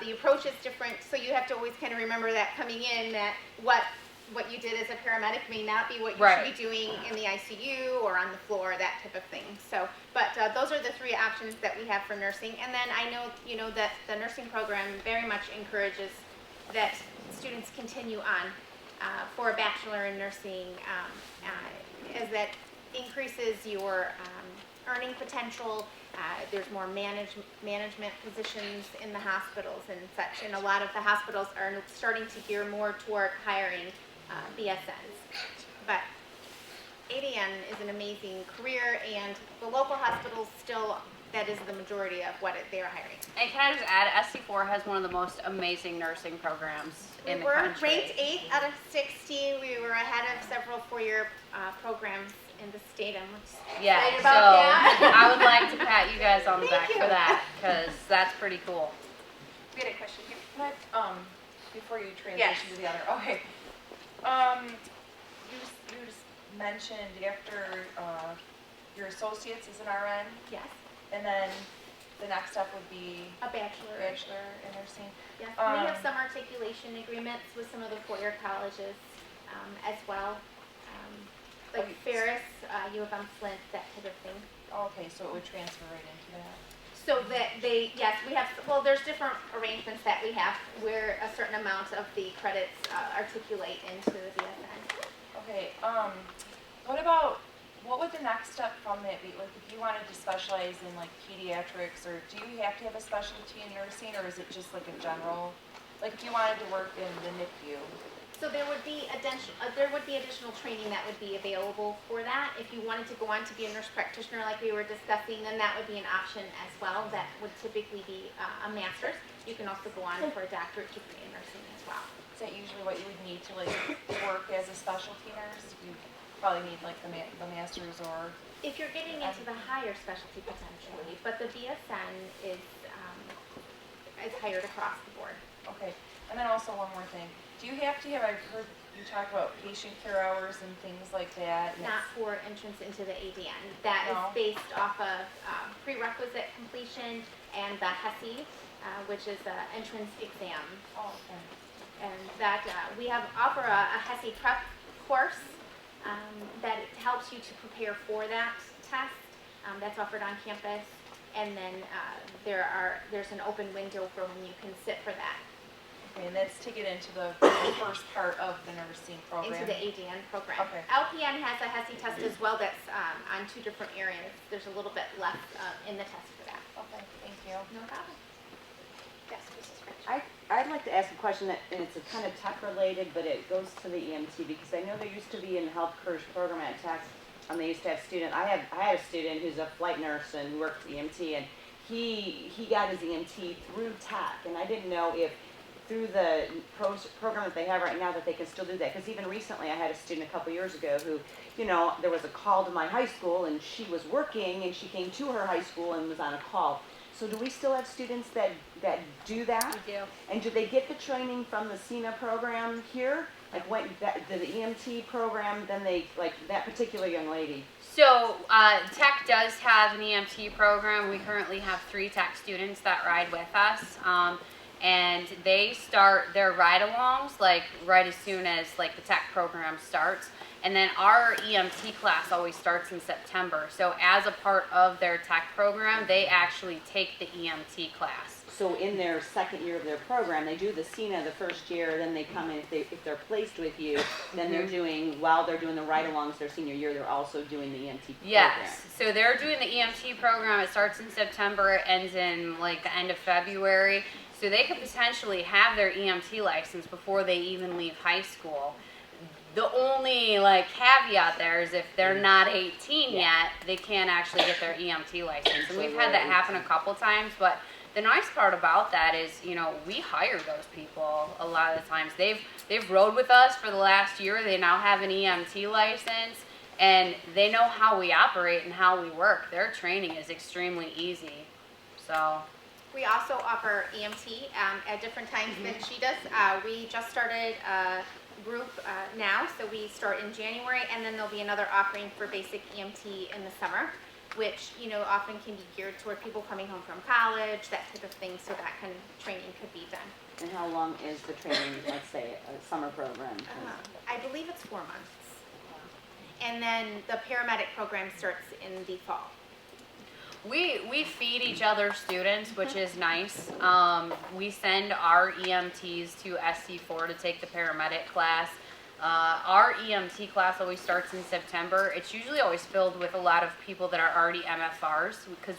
The approach is different, so you have to always kind of remember that coming in, that what you did as a paramedic may not be what you should be doing in the ICU or on the floor, that type of thing. So, but those are the 3 options that we have for nursing. And then I know, that the nursing program very much encourages that students continue on for a bachelor in nursing, as that increases your earning potential. There's more management positions in the hospitals and such, and a lot of the hospitals are starting to gear more toward hiring BSNs. But ADN is an amazing career, and the local hospitals still, that is the majority of what they're hiring. And can I just add, SC4 has one of the most amazing nursing programs in the We were country. ranked 8th out of 60. We were ahead of several 4-year programs in the state. I'm Yeah, excited so about that. I would like to pat you guys on the Thank back you. for that, because that's pretty cool. We had a question here. Can I, before you transition to the other, okay. You just mentioned after your associates is an RN, Yes, and then the next step would be a bachelor. bachelor in nursing. Yes, we have some articulation agreements with some of the 4-year colleges as well. Like Ferris, U of M Flint, that type of thing. Okay, so it would transfer right into that. So that yes, we have, well, there's different arrangements that we have where a certain amount of the credits articulate into the BSN. Okay, what would the next step from that be? Like, if you wanted to specialize in like pediatrics, or do you have to have a specialty in nursing, or is it just like a general, like if you wanted to work in the NICU? So there would be additional training that would be available for that. If you wanted to go on to be a nurse practitioner like we were discussing, then that would be an option as well. That would typically be a master's. You can also go on for a doctorate degree in nursing as well. Is that usually what you would need to like work as a specialty nurse? You probably need like the master's, or if you're getting into the higher specialty potentially, but the BSN is hired across the board. Okay, and then also one more thing. Do you have to have, I've heard you talk about patient care hours and things like that. Not for entrance into the ADN. That is based off of prerequisite completion and the HESI, which is the entrance exam. Oh, okay. And that we offer a HESI prep course that helps you to prepare for that test. That's offered on campus, and then there's an open window for when you can sit for that. Okay, and that's to get into the first part of the nursing program. Into the ADN program. Okay. LPN has a HESI test as well that's on 2 different areas. There's a little bit left in the test for that. Okay, thank you. No problem. Yes, Mrs. French. I'd like to ask a question that, and it's kind of tech related, but it goes to the EMT, because I know there used to be in the health careers program at Tech, they used to have I had a student who's a flight nurse and who worked EMT, and he got his EMT through Tech, and I didn't know if through the program that they have right now that they can still do that. Because even recently I had a student a couple years ago who, there was a call to my high school and she was working and she came to her high school and was on a call. So do we still have students that do that? We do. And do they get the training from the SCCRESA program here? Like when the EMT program, then they, like that particular young lady? So Tech does have an EMT program. We currently have 3 Tech students that ride with us. And they start their ride-alongs like right as soon as like the Tech program starts, and then our EMT class always starts in September. So as a part of their Tech program, they actually take the EMT class. So in their second year of their program, they do the SCCRESA the first year, then they come in, if they're placed with you, then they're doing, while they're doing the ride-alongs their senior year, they're also doing the EMT program. Yes, so they're doing the EMT program. It starts in September, it ends in like the end of February. So they could potentially have their EMT license before they even leave high school. The only like caveat there is if they're not 18 yet, they can't actually get their EMT license. And we've had that happen a couple times, but the nice part about that is, we hire those people a lot of the times. They've rode with us for the last year. They now have an EMT license, and they know how we operate and how we work. Their training is extremely easy. So We also offer EMT at different times than she does. We just started a group now, so we start in January, and then there'll be another offering for basic EMT in the summer, which often can be geared toward people coming home from college, that type of thing, so that kind of training could be done. And how long is the training, let's say, a summer program? I believe it's 4 months. And then the paramedic program starts in the fall. we feed each other students, which is nice. We send our EMTs to SC4 to take the paramedic class. Our EMT class always starts in September. It's usually always filled with a lot of people that are already MFRs, because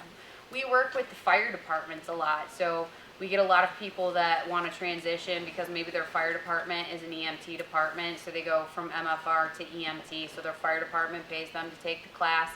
we work with the fire departments a lot. So we get a lot of people that want to transition because maybe their fire department is an EMT department, so they go from MFR to EMT, so their fire department pays them to take the class.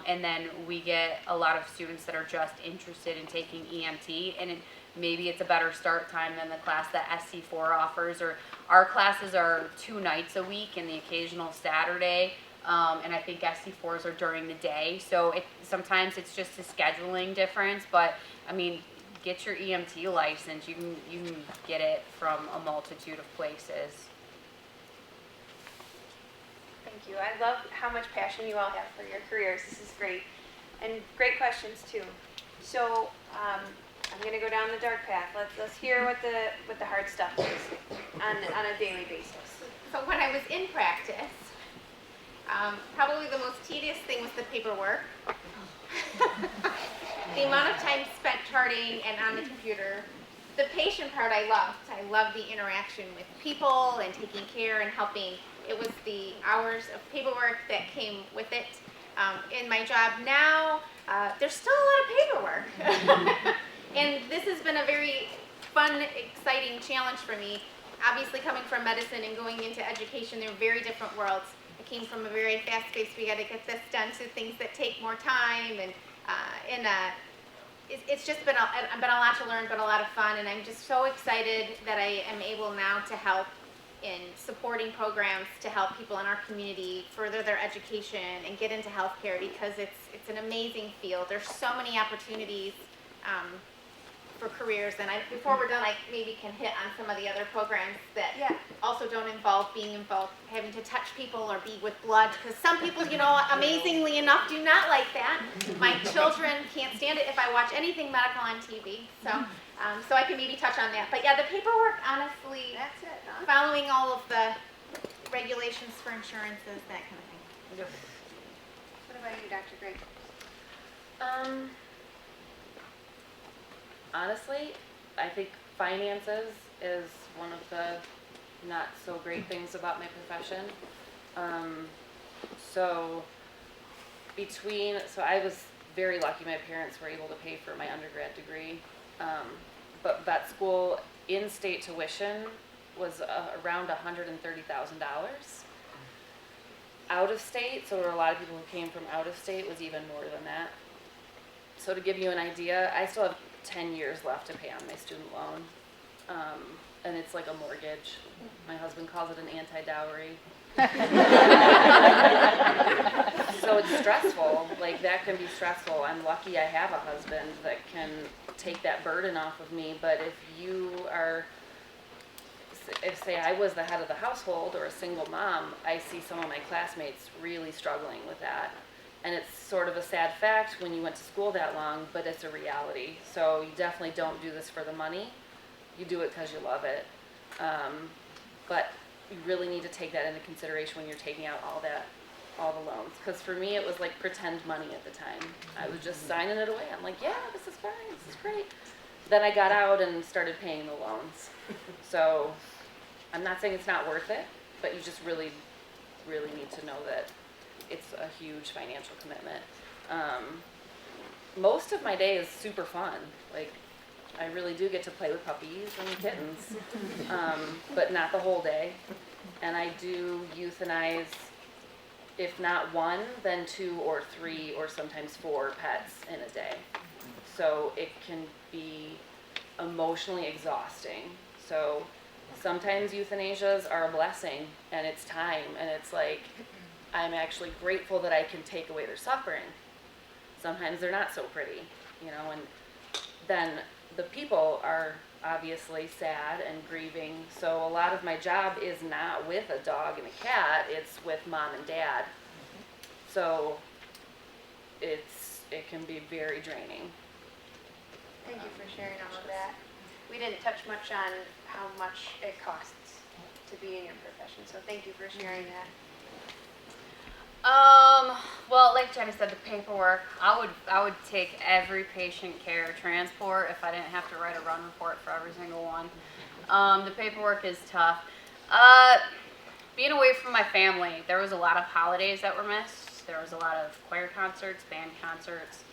And then we get a lot of students that are just interested in taking EMT, and maybe it's a better start time than the class that SC4 offers, or our classes are 2 nights a week and the occasional Saturday, and I think SC4s are during the day, so sometimes it's just a scheduling difference, but I mean, get your EMT license. You can get it from a multitude of places. Thank you. I love how much passion you all have for your careers. This is great. And great questions too. So I'm going to go down the dark path. Let's hear what the hard stuff is on a daily basis. So when I was in practice, probably the most tedious thing was the paperwork. The amount of time spent charting and on the computer. The patient part I loved. I loved the interaction with people and taking care and helping. It was the hours of paperwork that came with it. In my job now, there's still a lot of paperwork. And this has been a very fun, exciting challenge for me. Obviously, coming from medicine and going into education, they're very different worlds. I came from a very fast-paced, we got to get this done, to things that take more time, and it's just been a lot to learn, but a lot of fun, and I'm just so excited that I am able now to help in supporting programs to help people in our community further their education and get into healthcare, because it's an amazing field. There's so many opportunities for careers, and before we're done, I maybe can hit on some of the other programs that also don't involve having to touch people or be with blood, because some people, amazingly enough, do not like that. My children can't stand it if I watch anything medical on TV, so I can maybe touch on that. But yeah, the paperwork, honestly, that's it. Following all of the regulations for insurances, that kind of thing. What about you, Dr. Gray? Honestly, I think finances is one of the not so great things about my profession. So I was very lucky my parents were able to pay for my undergrad degree. But vet school in-state tuition was around $130,000. Out of state, so there were a lot of people who came from out of state, was even more than that. So to give you an idea, I still have 10 years left to pay on my student loan, and it's like a mortgage. My husband calls it an anti-dowry. So it's stressful. Like, that can be stressful. I'm lucky I have a husband that can take that burden off of me, but if say I was the head of the household or a single mom, I see some of my classmates really struggling with that. And it's sort of a sad fact when you went to school that long, but it's a reality. So you definitely don't do this for the money. You do it because you love it. But you really need to take that into consideration when you're taking out all the loans. Because for me, it was like pretend money at the time. I was just signing it away. I'm like, yeah, this is fine, this is great. Then I got out and started paying the loans. So I'm not saying it's not worth it, but you just really, really need to know that it's a huge financial commitment. Most of my day is super fun. Like, I really do get to play with puppies and kittens, but not the whole day. And I do euthanize, if not 1, then 2 or 3 or sometimes 4 pets in a day. So it can be emotionally exhausting. So sometimes euthanasias are a blessing, and it's time, and it's like, I'm actually grateful that I can take away their suffering. Sometimes they're not so pretty, you know, and then the people are obviously sad and grieving. So a lot of my job is not with a dog and a cat, it's with mom and dad. So it can be very draining. Thank you for sharing all of that. We didn't touch much on how much it costs to be in your profession, so thank you for sharing that. Well, like Jenny said, the paperwork, I would take every patient care transport if I didn't have to write a run report for every single one. The paperwork is tough. Being away from my family, there was a lot of holidays that were missed. There was a lot of choir concerts, band concerts,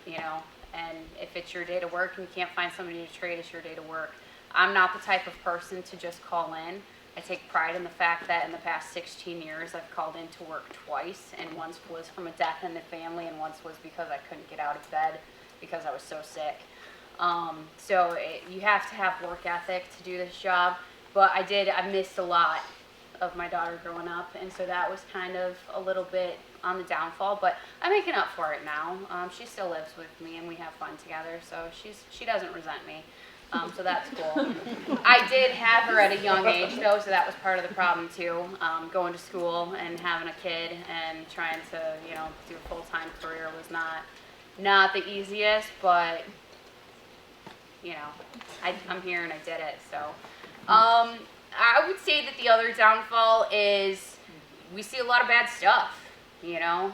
you know, and if it's your day to work and you can't find somebody to trade, it's your day to work. I'm not the type of person to just call in. I take pride in the fact that in the past 16 years I've called in to work twice, and once was from a death in the family and once was because I couldn't get out of bed because I was so sick. You have to have work ethic to do this job, but I missed a lot of my daughter growing up, and so that was kind of a little bit on the downfall, but I'm making up for it now. She still lives with me and we have fun together, so she doesn't resent me. So that's cool. I did have her at a young age though, so that was part of the problem too. Going to school and having a kid and trying to, you know, do a full-time career was not the easiest, but you know, I'm here and I did it. So I would say that the other downfall is we see a lot of bad stuff. You know,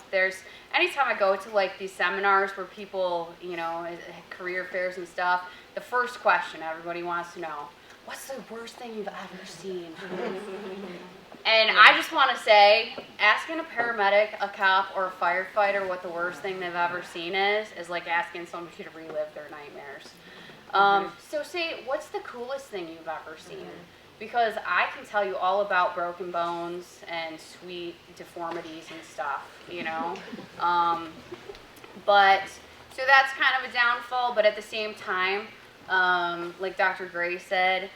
anytime I go to like these seminars where people, you know, career fairs and stuff, the first question everybody wants to know, what's the worst thing you've ever seen? And I just want to say, asking a paramedic, a cop, or a firefighter what the worst thing they've ever seen is like asking somebody to relive their nightmares. So say, what's the coolest thing you've ever seen? Because I can tell you all about broken bones and sweet deformities and stuff, you know. So that's kind of a downfall, but at the same time, like Dr. Gray said,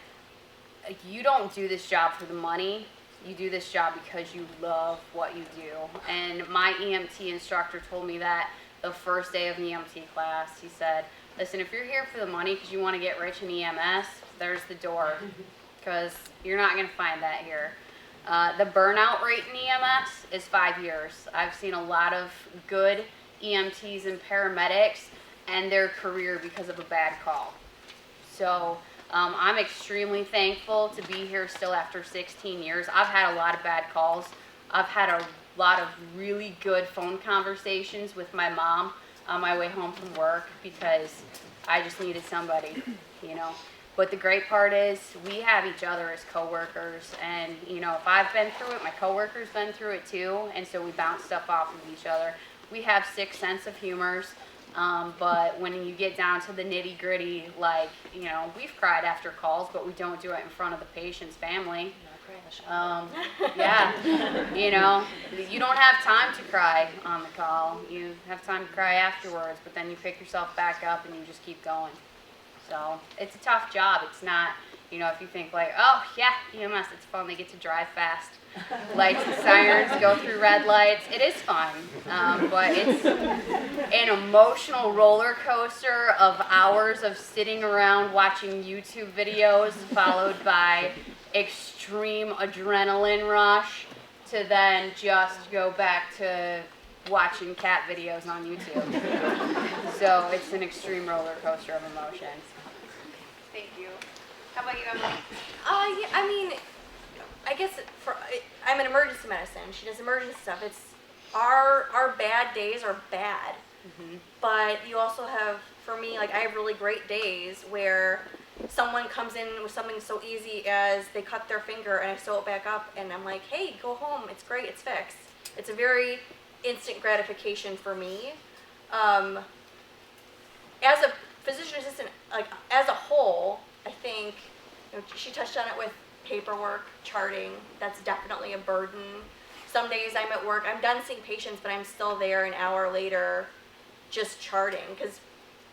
you don't do this job for the money. You do this job because you love what you do. And my EMT instructor told me that the first day of an EMT class. He said, listen, if you're here for the money because you want to get rich in EMS, there's the door. Because you're not going to find that here. The burnout rate in EMS is 5 years. I've seen a lot of good EMTs and paramedics end their career because of a bad call. So I'm extremely thankful to be here still after 16 years. I've had a lot of bad calls. I've had a lot of really good phone conversations with my mom on my way home from work because I just needed somebody, you know. But the great part is we have each other as coworkers, and you know, if I've been through it, my coworkers been through it too, and so we bounce stuff off of each other. We have 6 sense of humors, but when you get down to the nitty gritty, like, you know, we've cried after calls, but we don't do it in front of the patient's family. Yeah, you know, you don't have time to cry on the call. You have time to cry afterwards, but then you pick yourself back up and you just keep going. So it's a tough job. It's not, you know, if you think like, oh yeah, EMS, it's fun. They get to drive fast. Lights and sirens, go through red lights. It is fun, but it's an emotional roller coaster of hours of sitting around watching YouTube videos followed by extreme adrenaline rush to then just go back to watching cat videos on YouTube. So it's an extreme roller coaster of emotions. Thank you. How about you, Emily? Yeah, I mean, I guess I'm in emergency medicine. She does emergency stuff. It's our bad days are bad, but you also have, for me, like I have really great days where someone comes in with something so easy as they cut their finger and I sew it back up, and I'm like, hey, go home. It's great. It's fixed. It's a very instant gratification for me. As a physician assistant, like as a whole, I think, you know, she touched on it with paperwork, charting. That's definitely a burden. Some days I'm at work, I'm done seeing patients, but I'm still there an hour later just charting, because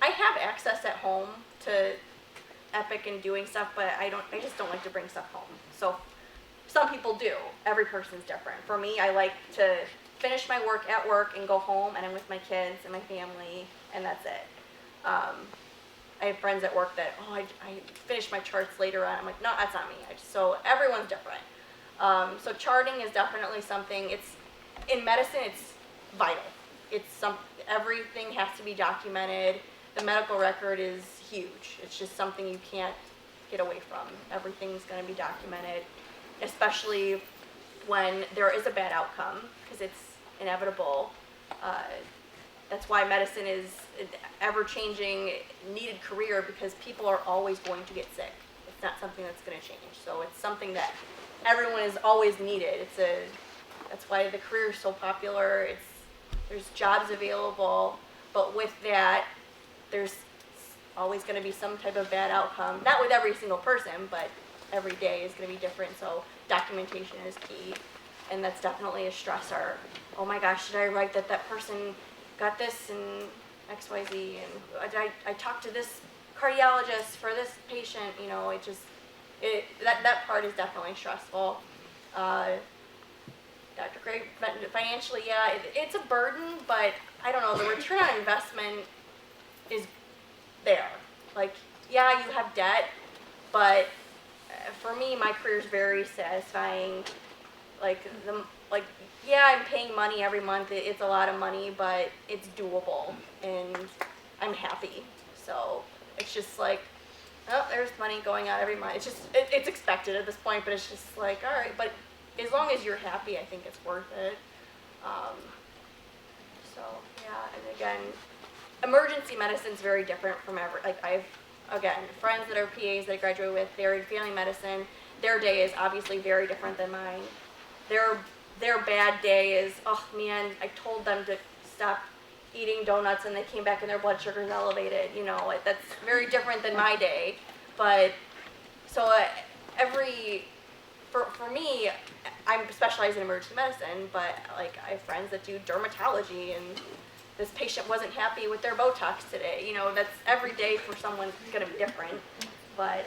I have access at home to Epic and doing stuff, but I just don't like to bring stuff home. So some people do. Every person's different. For me, I like to finish my work at work and go home, and I'm with my kids and my family, and that's it. I have friends at work that, I finish my charts later on. I'm like, no, that's not me. So everyone's different. So charting is definitely something, in medicine, it's vital. Everything has to be documented. The medical record is huge. It's just something you can't get away from. Everything's going to be documented, especially when there is a bad outcome, because it's inevitable. That's why medicine is an ever-changing, needed career, because people are always going to get sick. It's not something that's going to change. So it's something that everyone is always needed. That's why the career is so popular. There's jobs available, but with that, there's always going to be some type of bad outcome. Not with every single person, but every day is going to be different. So documentation is key, and that's definitely a stressor. Oh my gosh, did I write that person got this and XYZ, and I talked to this cardiologist for this patient, that part is definitely stressful. Dr. Gray, financially, yeah, it's a burden, but I don't know, the return on investment is there. Like, yeah, you have debt, but for me, my career is very satisfying. Yeah, I'm paying money every month. It's a lot of money, but it's doable, and I'm happy. So it's just like, oh, there's money going out every month. It's just, it's expected at this point, but it's just like, all right. But as long as you're happy, I think it's worth it. So yeah, and again, emergency medicine is very different from I have, friends that are PAs that I graduated with. They're in family medicine. Their day is obviously very different than mine. Their bad day is, oh man, I told them to stop eating donuts and they came back and their blood sugar is elevated. That's very different than my day. But so for me, I'm specialized in emergency medicine, but I have friends that do dermatology, and this patient wasn't happy with their Botox today. That's every day for someone going to be different. But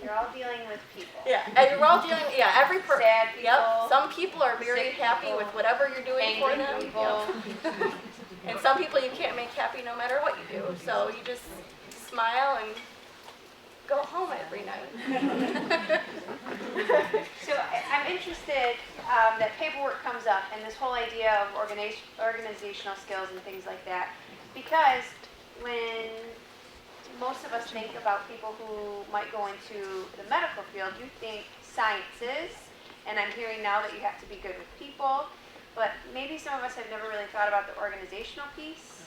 you're all dealing with people. Yeah, and we're all dealing. Yeah, every person. Sad people. Yep. Some people are very Sick happy people, with whatever you're doing for angry them. people. Yep. And some people you can't make happy no matter what you do. So you just smile and go home every night. So I'm interested that paperwork comes up and this whole idea of organizational skills and things like that, because when most of us think about people who might go into the medical field, you think sciences, and I'm hearing now that you have to be good with people, but maybe some of us have never really thought about the organizational piece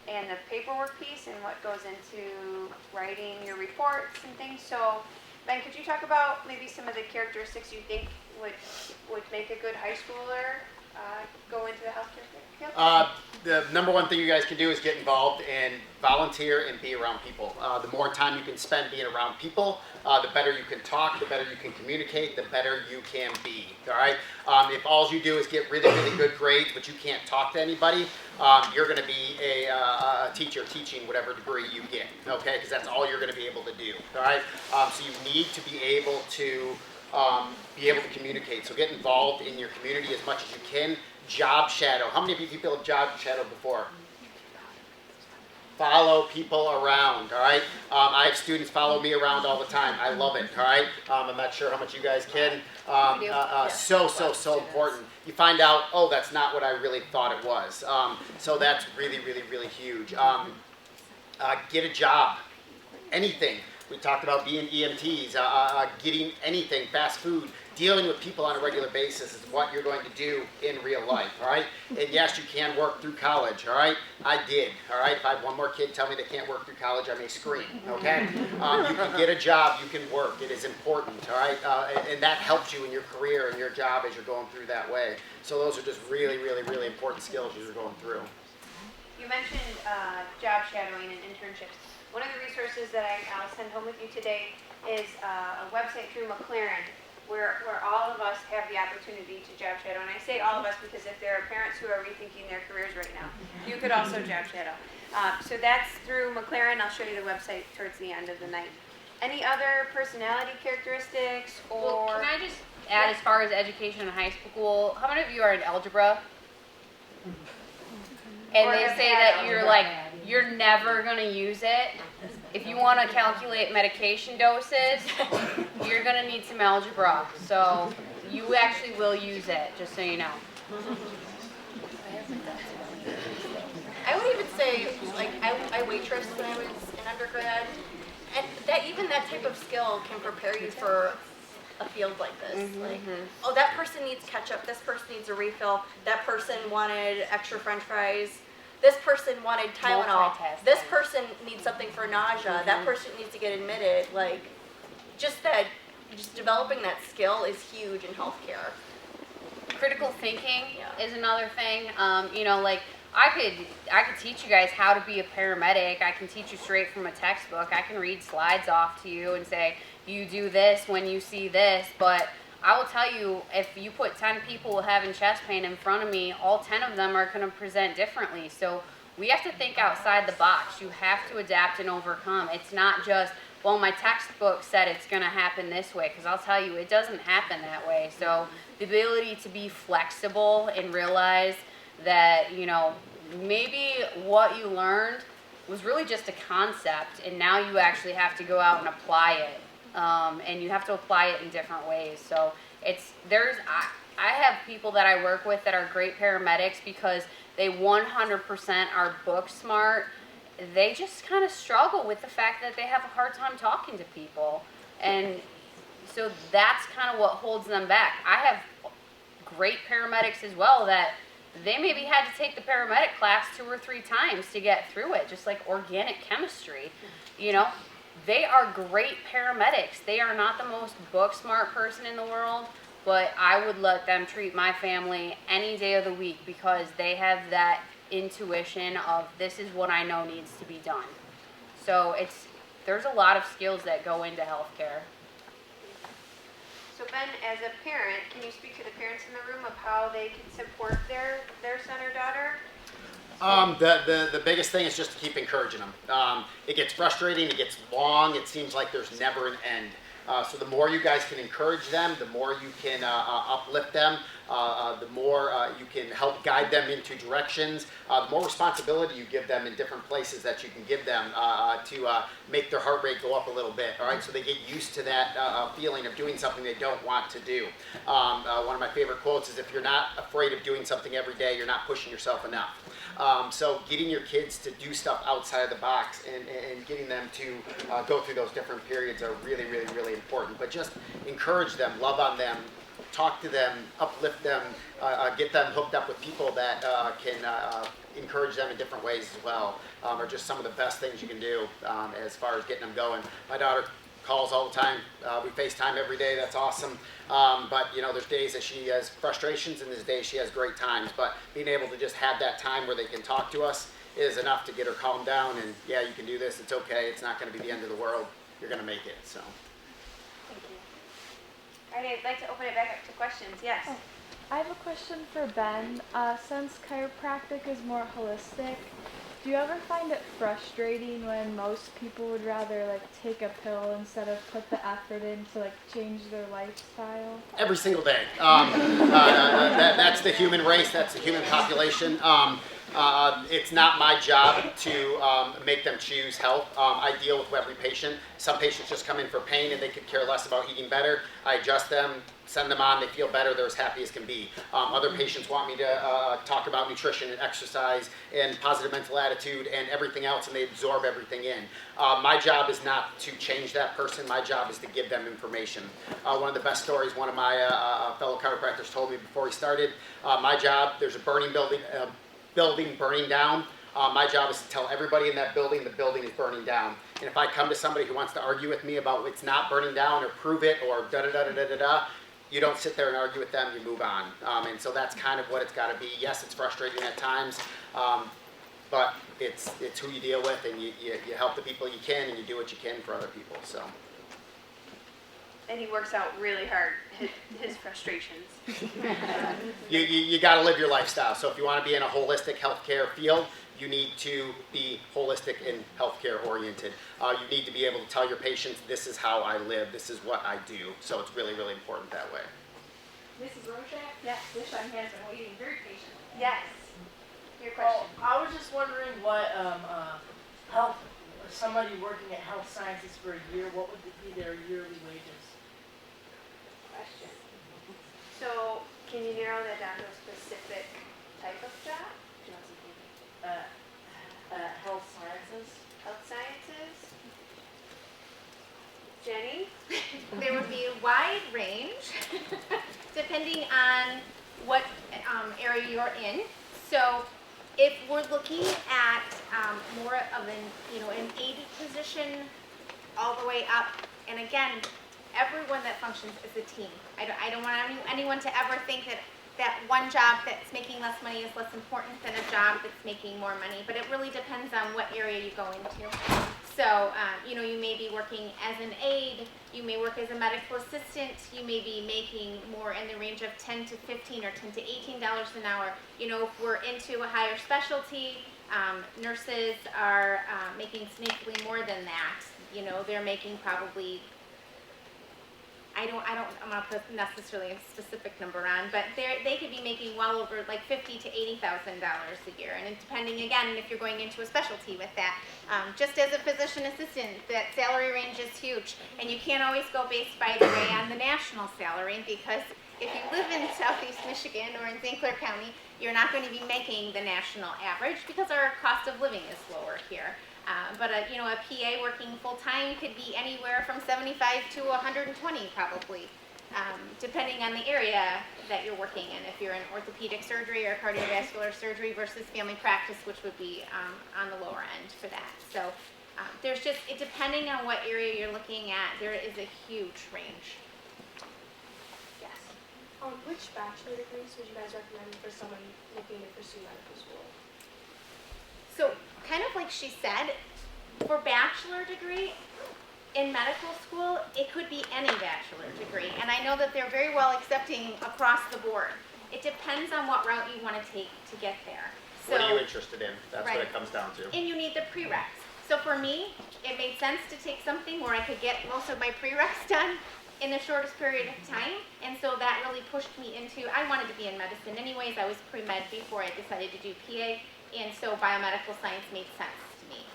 and the paperwork piece and what goes into writing your reports and things. So Ben, could you talk about maybe some of the characteristics you think would make a good high schooler go into the healthcare field? The number one thing you guys can do is get involved and volunteer and be around people. The more time you can spend being around people, the better you can talk, the better you can communicate, the better you can be, all right? If all you do is get really, really good grades, but you can't talk to anybody, you're gonna be a teacher teaching whatever degree you get, okay? Because that's all you're gonna be able to do, all right? So you need to be able to communicate. So get involved in your community as much as you can. Job shadow. How many of you people have job shadowed before? Follow people around, all right? I have students follow me around all the time. I love it, all right? I'm not sure how much you guys can. So important. You find out, oh, that's not what I really thought it was. So that's really, really, really huge. Get a job. Anything. We talked about being EMTs, getting anything, fast food, dealing with people on a regular basis is what you're going to do in real life, all right? And yes, you can work through college, all right? I did, all right? If I have one more kid tell me they can't work through college, I may scream, okay? You can get a job, you can work, it is important, all right? And that helps you in your career and your job as you're going through that way. So those are just really, really, really important skills as you're going through. You mentioned job shadowing and internships. One of the resources that I'll send home with you today is a website through McLaren where all of us have the opportunity to job shadow. And I say all of us because if there are parents who are rethinking their careers right now, you could also job shadow. So that's through McLaren. I'll show you the website towards the end of the night. Any other personality characteristics or? Well, can I just add, as far as education in high school, how many of you are in algebra? And Or they have say had that you're algebra. like, you're never gonna use it. If you wanna calculate medication doses, you're gonna need some algebra. So you actually will use it, just so you know. I would even say, like, I waitressed when I was in undergrad, and that type of skill can prepare you for a field like this. Like, oh, that person needs ketchup, this person needs a refill, that person wanted extra french fries, this person wanted Tylenol, Multitasking. this person needs something for nausea, that person needs to get admitted. Like, just developing that skill is huge in healthcare. Critical thinking is another thing. You know, like I could teach you guys how to be a paramedic. I can teach you straight from a textbook. I can read slides off to you and say, you do this when you see this. But I will tell you, if you put 10 people having chest pain in front of me, all 10 of them are going to present differently. So we have to think outside the box. You have to adapt and overcome. It's not just, well, my textbook said it's going to happen this way, because I'll tell you, it doesn't happen that way. So the ability to be flexible and realize that, you know, maybe what you learned was really just a concept, and now you actually have to go out and apply it. And you have to apply it in different ways. So I have people that I work with that are great paramedics because they 100% are book smart. They just kind of struggle with the fact that they have a hard time talking to people. And so that's kind of what holds them back. I have great paramedics as well that they maybe had to take the paramedic class 2 or 3 times to get through it, just like organic chemistry. You know, they are great paramedics. They are not the most book smart person in the world, but I would let them treat my family any day of the week because they have that intuition of this is what I know needs to be done. So there's a lot of skills that go into healthcare. So Ben, as a parent, can you speak to the parents in the room of how they can support their son or daughter? The biggest thing is just to keep encouraging them. It gets frustrating, it gets long, it seems like there's never an end. So the more you guys can encourage them, the more you can uplift them, the more you can help guide them into directions, the more responsibility you give them in different places that you can give them to make their heart rate go up a little bit, all right? So they get used to that feeling of doing something they don't want to do. One of my favorite quotes is, if you're not afraid of doing something every day, you're not pushing yourself enough. So getting your kids to do stuff outside of the box and getting them to go through those different periods are really, really, really important. But just encourage them, love on them, talk to them, uplift them, get them hooked up with people that can encourage them in different ways as well, are just some of the best things you can do as far as getting them going. My daughter calls all the time. We FaceTime every day. That's awesome. But you know, there's days that she has frustrations and there's days she has great times. But being able to just have that time where they can talk to us is enough to get her calmed down. And yeah, you can do this. It's okay. It's not going to be the end of the world. You're going to make it. So. Thank you. All right, I'd like to open it back up to questions. Yes. Oh, I have a question for Ben. Since chiropractic is more holistic, do you ever find it frustrating when most people would rather like take a pill instead of put the effort in to like change their lifestyle? Every single day. That's the human race. That's the human population. It's not my job to make them choose health. I deal with every patient. Some patients just come in for pain and they could care less about eating better. I adjust them, send them on, they feel better, they're as happy as can be. Other patients want me to talk about nutrition and exercise and positive mental attitude and everything else, and they absorb everything in. My job is not to change that person. My job is to give them information. One of the best stories one of my fellow chiropractors told me before he started, my job, there's a building burning down. My job is to tell everybody in that building the building is burning down. And if I come to somebody who wants to argue with me about it's not burning down or prove it or da-da-da-da-da-da, you don't sit there and argue with them, you move on. And so that's kind of what it's got to be. Yes, it's frustrating at times, but it's who you deal with, and you help the people you can, and you do what you can for other people. So. And he works out really hard his frustrations. You got to live your lifestyle. So if you want to be in a holistic healthcare field, you need to be holistic and healthcare oriented. You need to be able to tell your patients, this is how I live, this is what I do. So it's really, really important that way. Mrs. Roshak? Yes, this one has been waiting very patiently. Yes. Your question. I was just wondering what somebody working at health sciences for a year, what would be their yearly wages? Question. So, can you narrow that down to a specific type of job? Health sciences. Health sciences? Jenny? There would be a wide range depending on what area you're in. So if we're looking at more of an aid position all the way up, and again, everyone that functions is a team. I don't want anyone to ever think that one job that's making less money is less important than a job that's making more money, but it really depends on what area you go into. So, you may be working as an aide, you may work as a medical assistant, you may be making more in the range of $10 to $15 or $10 to $18 an hour. If we're into a higher specialty, nurses are making significantly more than that. They're making probably, I'm not put necessarily a specific number on, but they could be making well over like $50,000 to $80,000 a year, and depending again if you're going into a specialty with that. Just as a physician assistant, that salary range is huge, and you can't always go based, by the way, on the national salary, because if you live in Southeast Michigan or in St. Clair County, you're not going to be making the national average because our cost of living is lower here. But a PA working full-time could be anywhere from 75 to 120 probably, depending on the area that you're working in. If you're in orthopedic surgery or cardiovascular surgery versus family practice, which would be on the lower end for that. So depending on what area you're looking at, there is a huge range. Yes? Which bachelor degrees would you guys recommend for someone looking to pursue medical school? So, kind of like she said, for bachelor degree, in medical school, it could be any bachelor degree. And I know that they're very well accepting across the board. It depends on what route you want to take to get there. So, what are you interested in? That's right. what it comes down to. And you need the prereqs. So for me, it made sense to take something where I could get most of my prereqs done in the shortest period of time. And so that really pushed me into, I wanted to be in medicine anyways. I was pre-med before I decided to do PA. And so biomedical science made sense to me.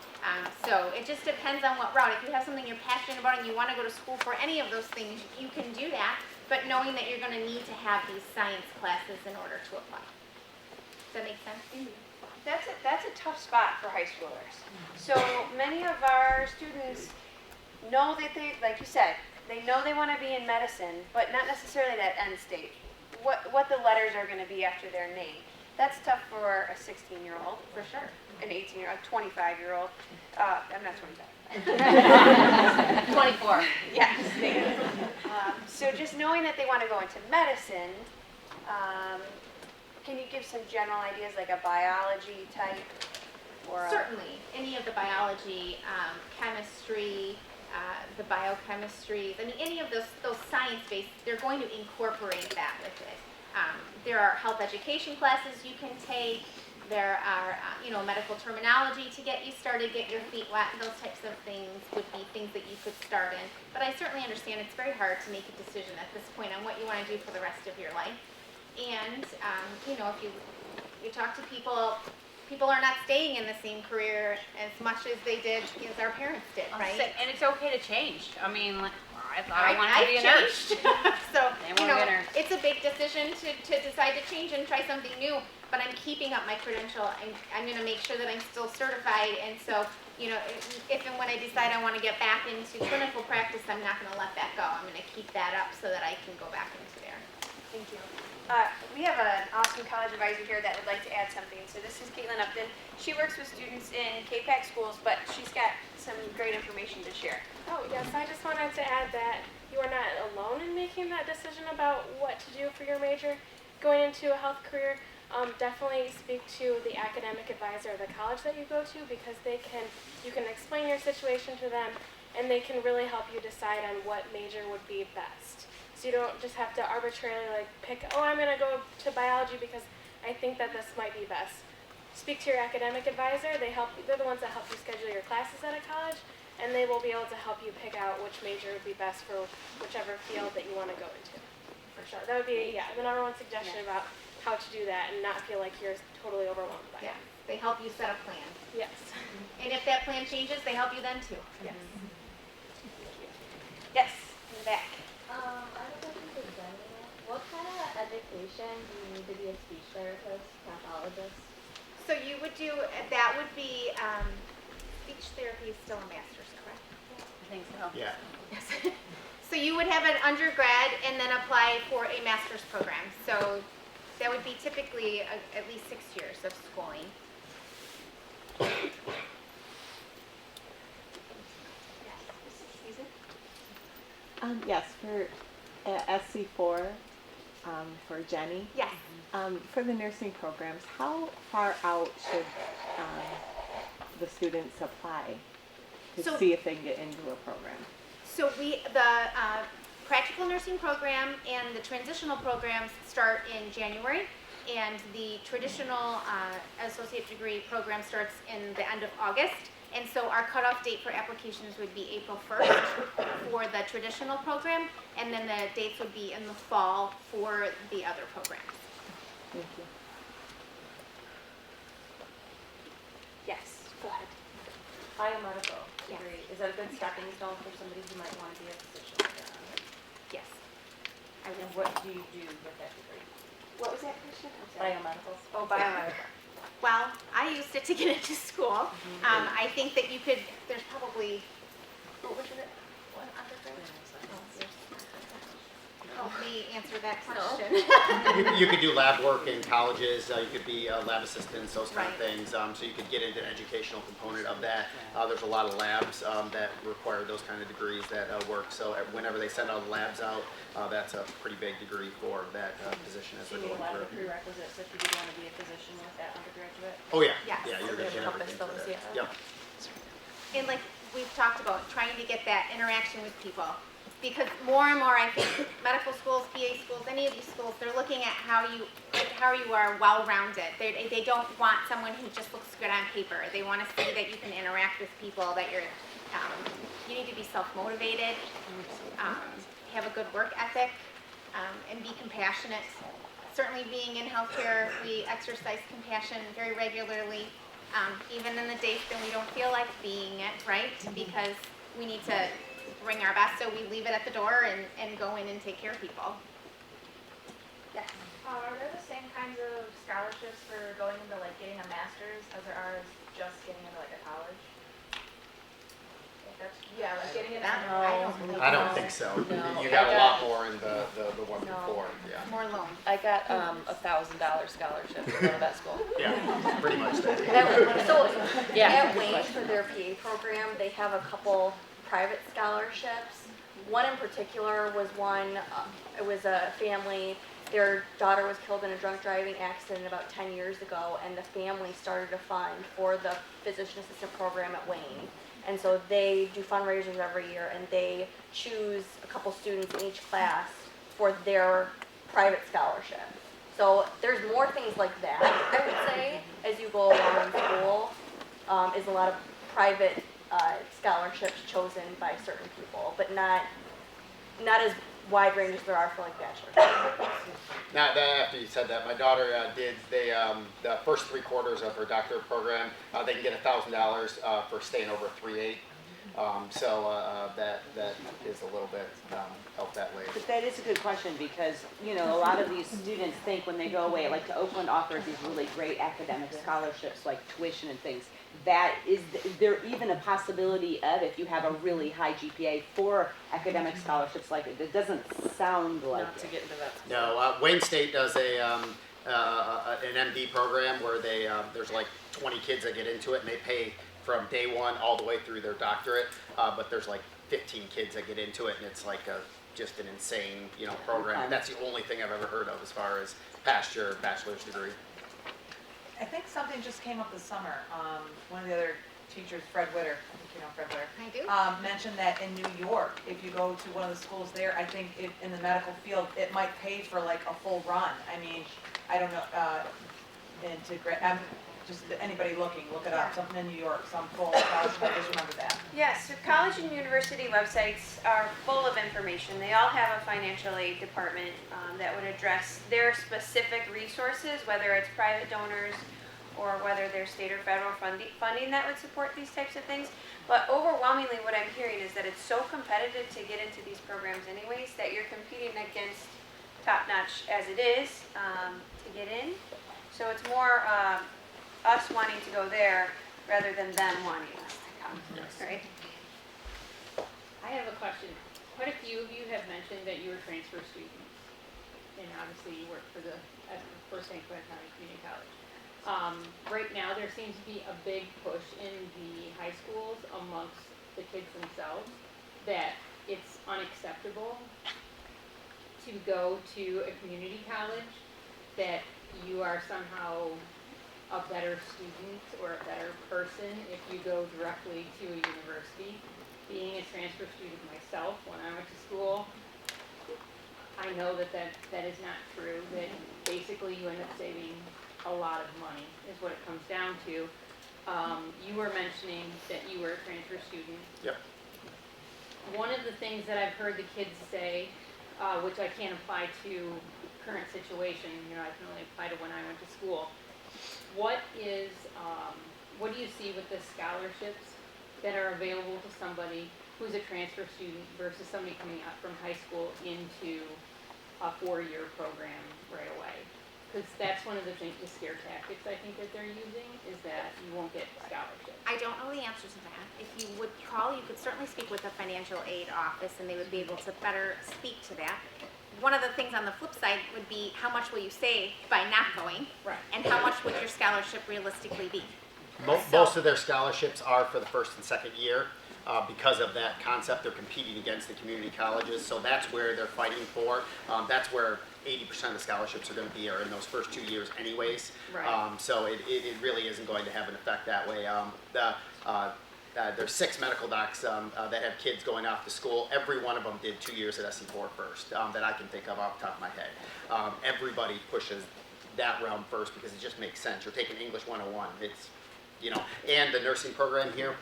So it just depends on what route. If you have something you're passionate about and you want to go to school for any of those things, you can do that, but knowing that you're going to need to have these science classes in order to apply. Does that make sense? Mm-hmm. That's a tough spot for high schoolers. So many of our students know that they, like you said, they know they want to be in medicine, but not necessarily that end state. What the letters are going to be after their name. That's tough for a 16-year-old, for sure. An 18-year-old, 25-year-old. I'm not 25. 24. Yes. So just knowing that they want to go into medicine, can you give some general ideas, like a biology type? Or Certainly. Any of the biology, chemistry, the biochemistries, any of those science-based, they're going to incorporate that with it. There are health education classes you can take. There are, medical terminology to get you started, get your feet wet. Those types of things would be things that you could start in. But I certainly understand it's very hard to make a decision at this point on what you want to do for the rest of your life. And, if you talk to people, people are not staying in the same career as much as they did as our parents did, right? And it's okay to change. I mean, I thought I wanted to be a nurse. So, it's a big decision to decide to change and try something new, but I'm keeping up my credential. I'm going to make sure that I'm still certified, and so, if and when I decide I want to get back into clinical practice, I'm not going to let that go. I'm going to keep that up so that I can go back into there. Thank you. We have an awesome college advisor here that would like to add something. So this is Caitlin Upton. She works with students in KPAC schools, but she's got some great information to share. Oh, yes, I just wanted to add that you are not alone in making that decision about what to do for your major. Going into a health career, definitely speak to the academic advisor of the college that you go to, because you can explain your situation to them, and they can really help you decide on what major would be best. So you don't just have to arbitrarily like pick, oh, I'm going to go to biology because I think that this might be best. Speak to your academic advisor. They're the ones that help you schedule your classes at a college, and they will be able to help you pick out which major would be best for whichever field that you want to go into. For sure. That would be, the number one suggestion about how to do that and not feel like you're totally overwhelmed by it. They help you set a plan. Yes. And if that plan changes, they help you then too. Yes. Yes, in the back. I have a question for Jenny. What kind of education do you need to be a speech therapist, pathologist? So you would do, that would be, speech therapy is still a master's, correct? I think so. Yeah. Yes. So you would have an undergrad and then apply for a master's program. So that would be typically at least 6 years of schooling. Yes, for SC4, for Jenny. Yes. For the nursing programs, how far out should the students apply to see if they can get into a program? So the practical nursing program and the transitional programs start in January, and the traditional associate degree program starts in the end of August. And so our cutoff date for applications would be April 1st for the traditional program, and then the dates would be in the fall for the other programs. Thank you. Yes, go ahead. Biomedical Yes. degree, is that a good stepping stone for somebody who might want to be a physician? Yes. And what do you do with that degree? What was that question? I'm sorry. Biomedicals. Oh, biomedical. Well, I used it to get into school. I think that you could, there's probably, what was it? What undergrad? Help me answer that question. You could do lab work in colleges, you could be lab assistants, those kind of Right. things, so you could get into an educational component of that. There's a lot of labs that require those kind of degrees that work, so whenever they send out labs out, that's a pretty big degree for that position as So they're you need going a lot of through. the prerequisites if you did want to be a physician with that undergraduate? Oh yeah, Yes. yeah, you're gonna get everything for that. Yep. And like we've talked about, trying to get that interaction with people. Because more and more, I think medical schools, PA schools, any of these schools, they're looking at how you are well-rounded. They don't want someone who just looks good on paper. They want to see that you can interact with people, that you need to be self-motivated, have a good work ethic, and be compassionate. Certainly being in healthcare, we exercise compassion very regularly, even in the days when we don't feel like being it, right? Because we need to bring our best, so we leave it at the door and go in and take care of people. Yes. Are there the same kinds of scholarships for going into like getting a master's as there are just getting into like a college? Yeah, like getting into I don't think so. No. You got a lot more in the one before, yeah. More loan. I got $1,000 scholarship to go to that school. Yeah, pretty much that. So Yeah. at Wayne, for their PA program, they have a couple private scholarships. One in particular was it was a family, their daughter was killed in a drunk driving accident about 10 years ago, and the family started a fund for the physician assistant program at Wayne. And so they do fundraisers every year, and they choose a couple students in each class for their private scholarship. So there's more things like that, I would say, as you go along in school, is a lot of private scholarships chosen by certain people, but not as wide range as there are for like bachelor's. Now, after you said that, my daughter did the first 3 quarters of her doctorate program. They can get $1,000 for staying over 3/8. So that is a little bit help that way. But that is a good question because, you know, a lot of these students think when they go away, like Oakland offers these really great academic scholarships like tuition and things. That is, there even a possibility of, if you have a really high GPA, for academic scholarships like it. It doesn't sound like Not to get into that. No, Wayne State does an MD program where there's like 20 kids that get into it, and they pay from day one all the way through their doctorate. But there's like 15 kids that get into it, and it's like just an insane, program. And that's the only thing I've ever heard of as far as past your bachelor's degree. I think something just came up this summer. One of the other teachers, Fred Witter, I think you know Fred Witter. I do. Mentioned that in New York, if you go to one of the schools there, I think in the medical field, it might pay for like a full run. I mean, I don't know, just anybody looking, look it up, something in New York, some full scholarship, I just remember that. Yes, so college and university websites are full of information. They all have a financial aid department that would address their specific resources, whether it's private donors or whether there's state or federal funding that would support these types of things. But overwhelmingly what I'm hearing is that it's so competitive to get into these programs anyways that you're competing against top-notch as it is to get in. So it's more us wanting to go there rather than them wanting us to come, right? I have a question. Quite a few of you have mentioned that you were transfer students, and obviously you work for the St. Clair County Community College. Right now, there seems to be a big push in the high schools amongst the kids themselves that it's unacceptable to go to a community college, that you are somehow a better student or a better person if you go directly to a university. Being a transfer student myself, when I went to school, I know that is not true, that basically you end up saving a lot of money, is what it comes down to. You were mentioning that you were a transfer student. Yep. One of the things that I've heard the kids say, which I can't apply to current situation, I can only apply to when I went to school. What do you see with the scholarships that are available to somebody who's a transfer student versus somebody coming out from high school into a 4-year program right away? Because that's one of the scare tactics I think that they're using, is that you won't get scholarships. I don't know the answer to that. If you would call, you could certainly speak with the financial aid office and they would be able to better speak to that. One of the things on the flip side would be how much will you save by not going, right, and how much would your scholarship realistically be? Most of their scholarships are for the first and second year. Because of that concept, they're competing against the community colleges, so that's where they're fighting for. That's where 80% of the scholarships are going to be are in those first 2 years anyways. Right. So it really isn't going to have an effect that way. There's 6 medical docs that have kids going off to school. Every one of them did 2 years at SC4 first that I can think of off the top of my head. Everybody pushes that round first because it just makes sense. You're taking English 101. It's and the nursing program here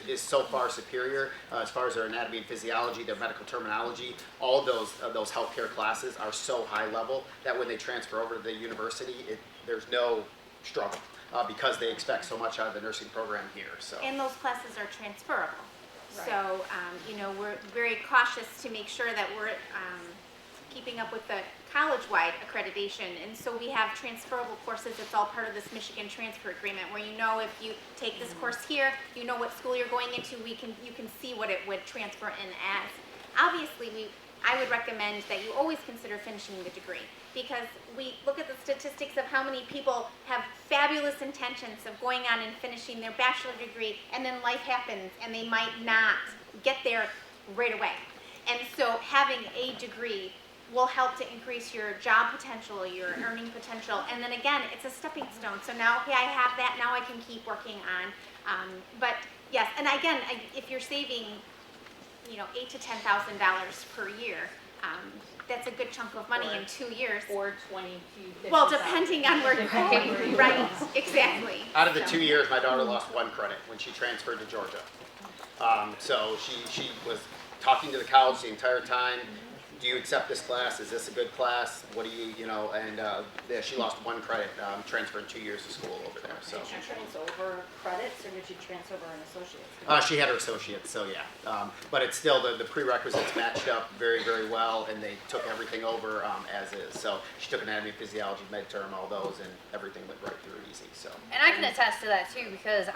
is so far superior as far as their anatomy and physiology, their medical terminology. All of those healthcare classes are so high level that when they transfer over to the university, there's no struggle because they expect so much out of the nursing program here. So. And those classes are transferable. Right. So, we're very cautious to make sure that we're keeping up with the college-wide accreditation, and so we have transferable courses. It's all part of this Michigan transfer agreement, where if you take this course here, you know what school you're going into. You can see what it would transfer in as. Obviously, I would recommend that you always consider finishing the degree, because we look at the statistics of how many people have fabulous intentions of going on and finishing their bachelor degree, and then life happens and they might not get there right away. And so having a degree will help to increase your job potential, your earning potential, and then again, it's a stepping stone. So now, okay, I have that, now I can keep working on. But yes, and again, if you're saving, $8,000 to $10,000 per year, that's a good chunk of money in 2 years. Or 20 to 50. Well, depending on where you're going, right? Exactly. Out of the 2 years, my daughter lost 1 credit when she transferred to Georgia. So she was talking to the college the entire time. Do you accept this class? Is this a good class? What do you, and she lost 1 credit, transferred 2 years of school over there. So. Did you transfer credits, or did you transfer an associate's? She had her associates, so yeah. But it's still, the prerequisites matched up very, very well, and they took everything over as is. So she took anatomy, physiology, med-term, all those, and everything went right through easy. So. And I can attest to that too, because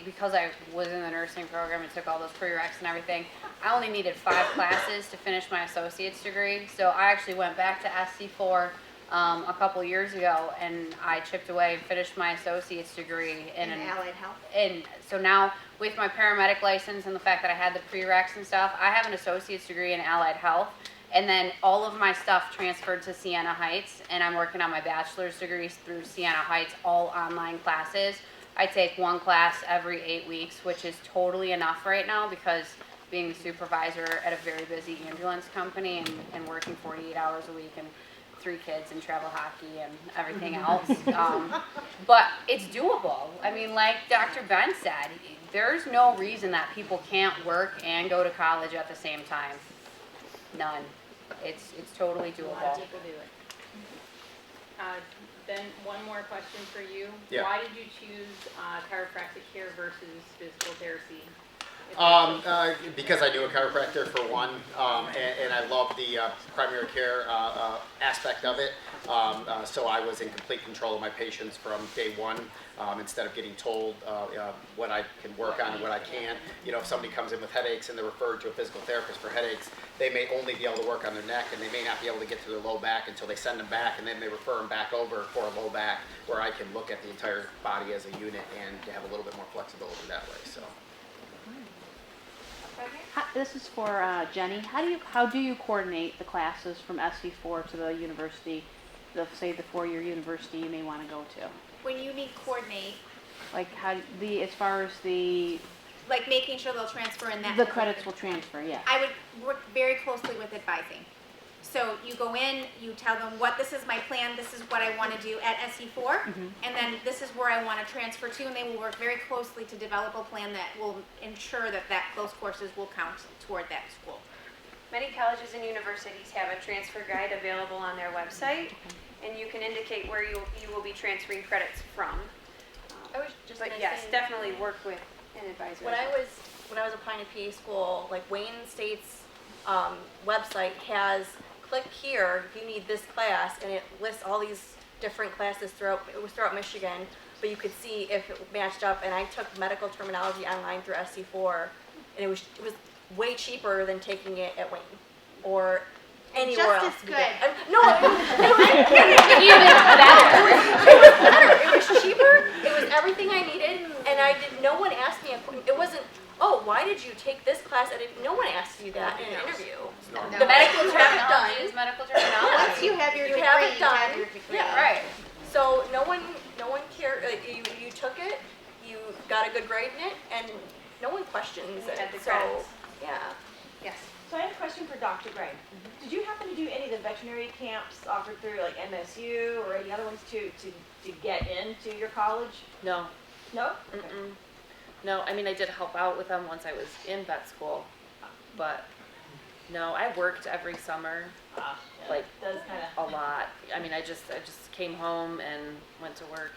because I was in the nursing program and took all those prereqs and everything, I only needed 5 classes to finish my associate's degree. So I actually went back to SC4 a couple years ago, and I chipped away and finished my associate's degree in allied health. And so now, with my paramedic license and the fact that I had the prereqs and stuff, I have an associate's degree in allied health. And then all of my stuff transferred to Siena Heights, and I'm working on my bachelor's degrees through Siena Heights, all online classes. I take one class every 8 weeks, which is totally enough right now because being the supervisor at a very busy ambulance company and working 48 hours a week and 3 kids and travel hockey and everything else. But it's doable. I mean, like Dr. Ben said, there's no reason that people can't work and go to college at the same time. None. It's totally doable. A lot of people do it. Ben, one more question for you. Yeah. Why did you choose chiropractic care versus physical therapy? Because I knew a chiropractor for one, and I love the primary care aspect of it. So I was in complete control of my patients from day one, instead of getting told what I can work on and what I can't. You know, if somebody comes in with headaches and they're referred to a physical therapist for headaches, they may only be able to work on their neck and they may not be able to get to their low back until they send them back, and then they refer them back over for a low back, where I can look at the entire body as a unit and have a little bit more flexibility that way. So. This is for Jenny. How do you coordinate the classes from SC4 to the university, say the 4-year university you may want to go to? When you mean coordinate, Like as far as the like making sure they'll transfer in that. the credits will transfer, yeah. I would work very closely with advising. So you go in, you tell them this is my plan, this is what I want to do at SC4, and then this is where I want to transfer to, and they will work very closely to develop a plan that will ensure that those courses will count toward that school. Many colleges and universities have a transfer guide available on their website, and you can indicate where you will be transferring credits from. I was just But gonna yes, say, definitely work with an advisor. when I was applying to PA school, like Wayne State's website has click here if you need this class, and it lists all these different classes throughout Michigan, but you could see if it matched up. And I took medical terminology online through SC4, and it was way cheaper than taking it at Wayne or anywhere else. Just as good. No, it was better. It was cheaper. It was everything I needed, and no one asked me. It wasn't, oh, why did you take this class? No one asked you that in an interview. The medical terminology is medical terminology. Once you have your degree, you have it done. have your degree. Yeah. Right. So no one cared. Like, you took it, you got a good grade in it, and no one questions it. Had the So credits. yeah. Yes. So I have a question for Dr. Gray. Did you happen to do any of the veterinary camps offered through like MSU or any other ones to get into your college? No. No? Mm-mm. No, I mean, I did help out with them once I was in vet school, but no, I worked every summer, like Does kind of a lot. I mean, I just came home and went to work,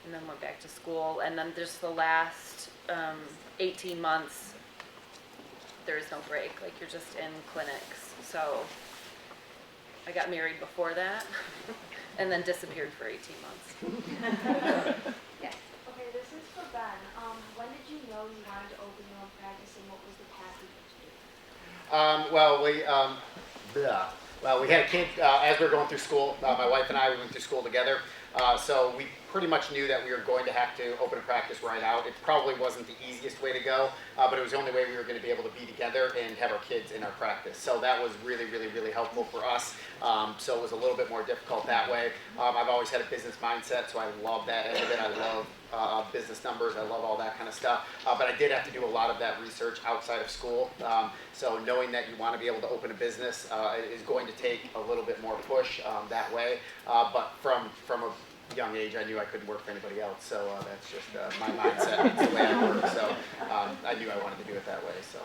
and then went back to school, and then just the last 18 months, there is no break. Like, you're just in clinics. So I got married before that, and then disappeared for 18 months. Yes. Okay, this is for Ben. When did you know you wanted to open your own practice, and what was the path you took to do? Well, we had a kid as we were going through school. My wife and I, we went through school together. So we pretty much knew that we were going to have to open a practice right out. It probably wasn't the easiest way to go, but it was the only way we were going to be able to be together and have our kids in our practice. So that was really, really, really helpful for us. So it was a little bit more difficult that way. I've always had a business mindset, so I love that end of it. I love business numbers. I love all that kind of stuff. But I did have to do a lot of that research outside of school. So knowing that you want to be able to open a business is going to take a little bit more push that way. But from a young age, I knew I couldn't work for anybody else. So that's just my mindset. It's the way I work. So I knew I wanted to do it that way. So.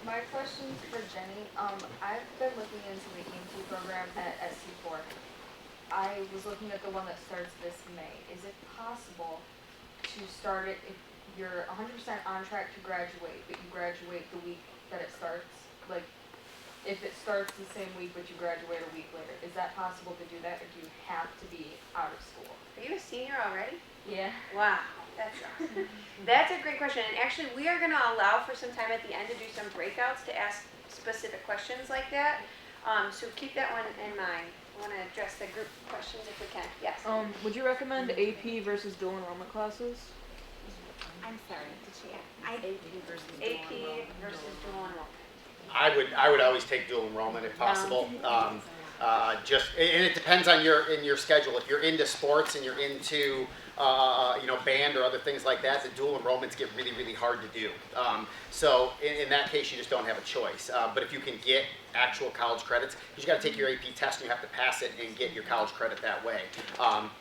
My question's for Jenny. I've been looking into the EMT program at SC4. I was looking at the one that starts this May. Is it possible to start it if you're 100% on track to graduate, but you graduate the week that it starts? Like, if it starts the same week, but you graduate a week later, is that possible to do that, or do you have to be out of school? Are you a senior already? Yeah. Wow, that's awesome. That's a great question. And actually, we are going to allow for some time at the end to do some breakouts to ask specific questions like that. So keep that one in mind. I want to address the group questions if we can. Yes. Would you recommend AP versus dual enrollment classes? I'm sorry, did she? AP versus AP versus dual enrollment. I would always take dual enrollment if possible. And it depends on your schedule. If you're into sports and you're into band or other things like that, the dual enrollments get really, really hard to do. So in that case, you just don't have a choice. But if you can get actual college credits, you just got to take your AP test and you have to pass it and get your college credit that way.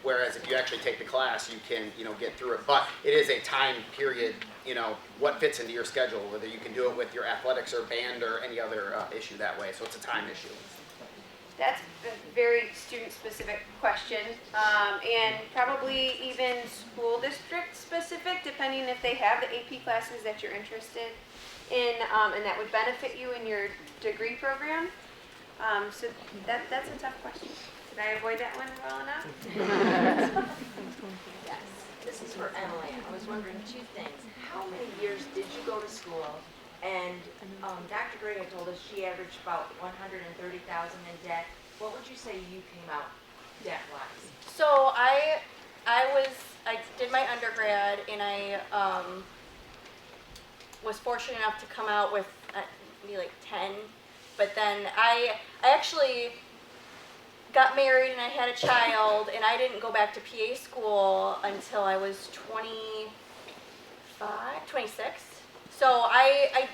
Whereas if you actually take the class, you can get through it. But it is a time period. What fits into your schedule, whether you can do it with your athletics or band or any other issue that way. So it's a time issue. That's a very student-specific question, and probably even school district-specific, depending if they have the AP classes that you're interested in, and that would benefit you in your degree program. So that's a tough question. Did I avoid that one well enough? Yes, this is for Emily. I was wondering two things. How many years did you go to school? And Dr. Gray had told us she averaged about $130,000 in debt. What would you say you came out debt-wise? So I did my undergrad, and I was fortunate enough to come out with maybe like 10. But then I actually got married and I had a child, and I didn't go back to PA school until I was 26. So I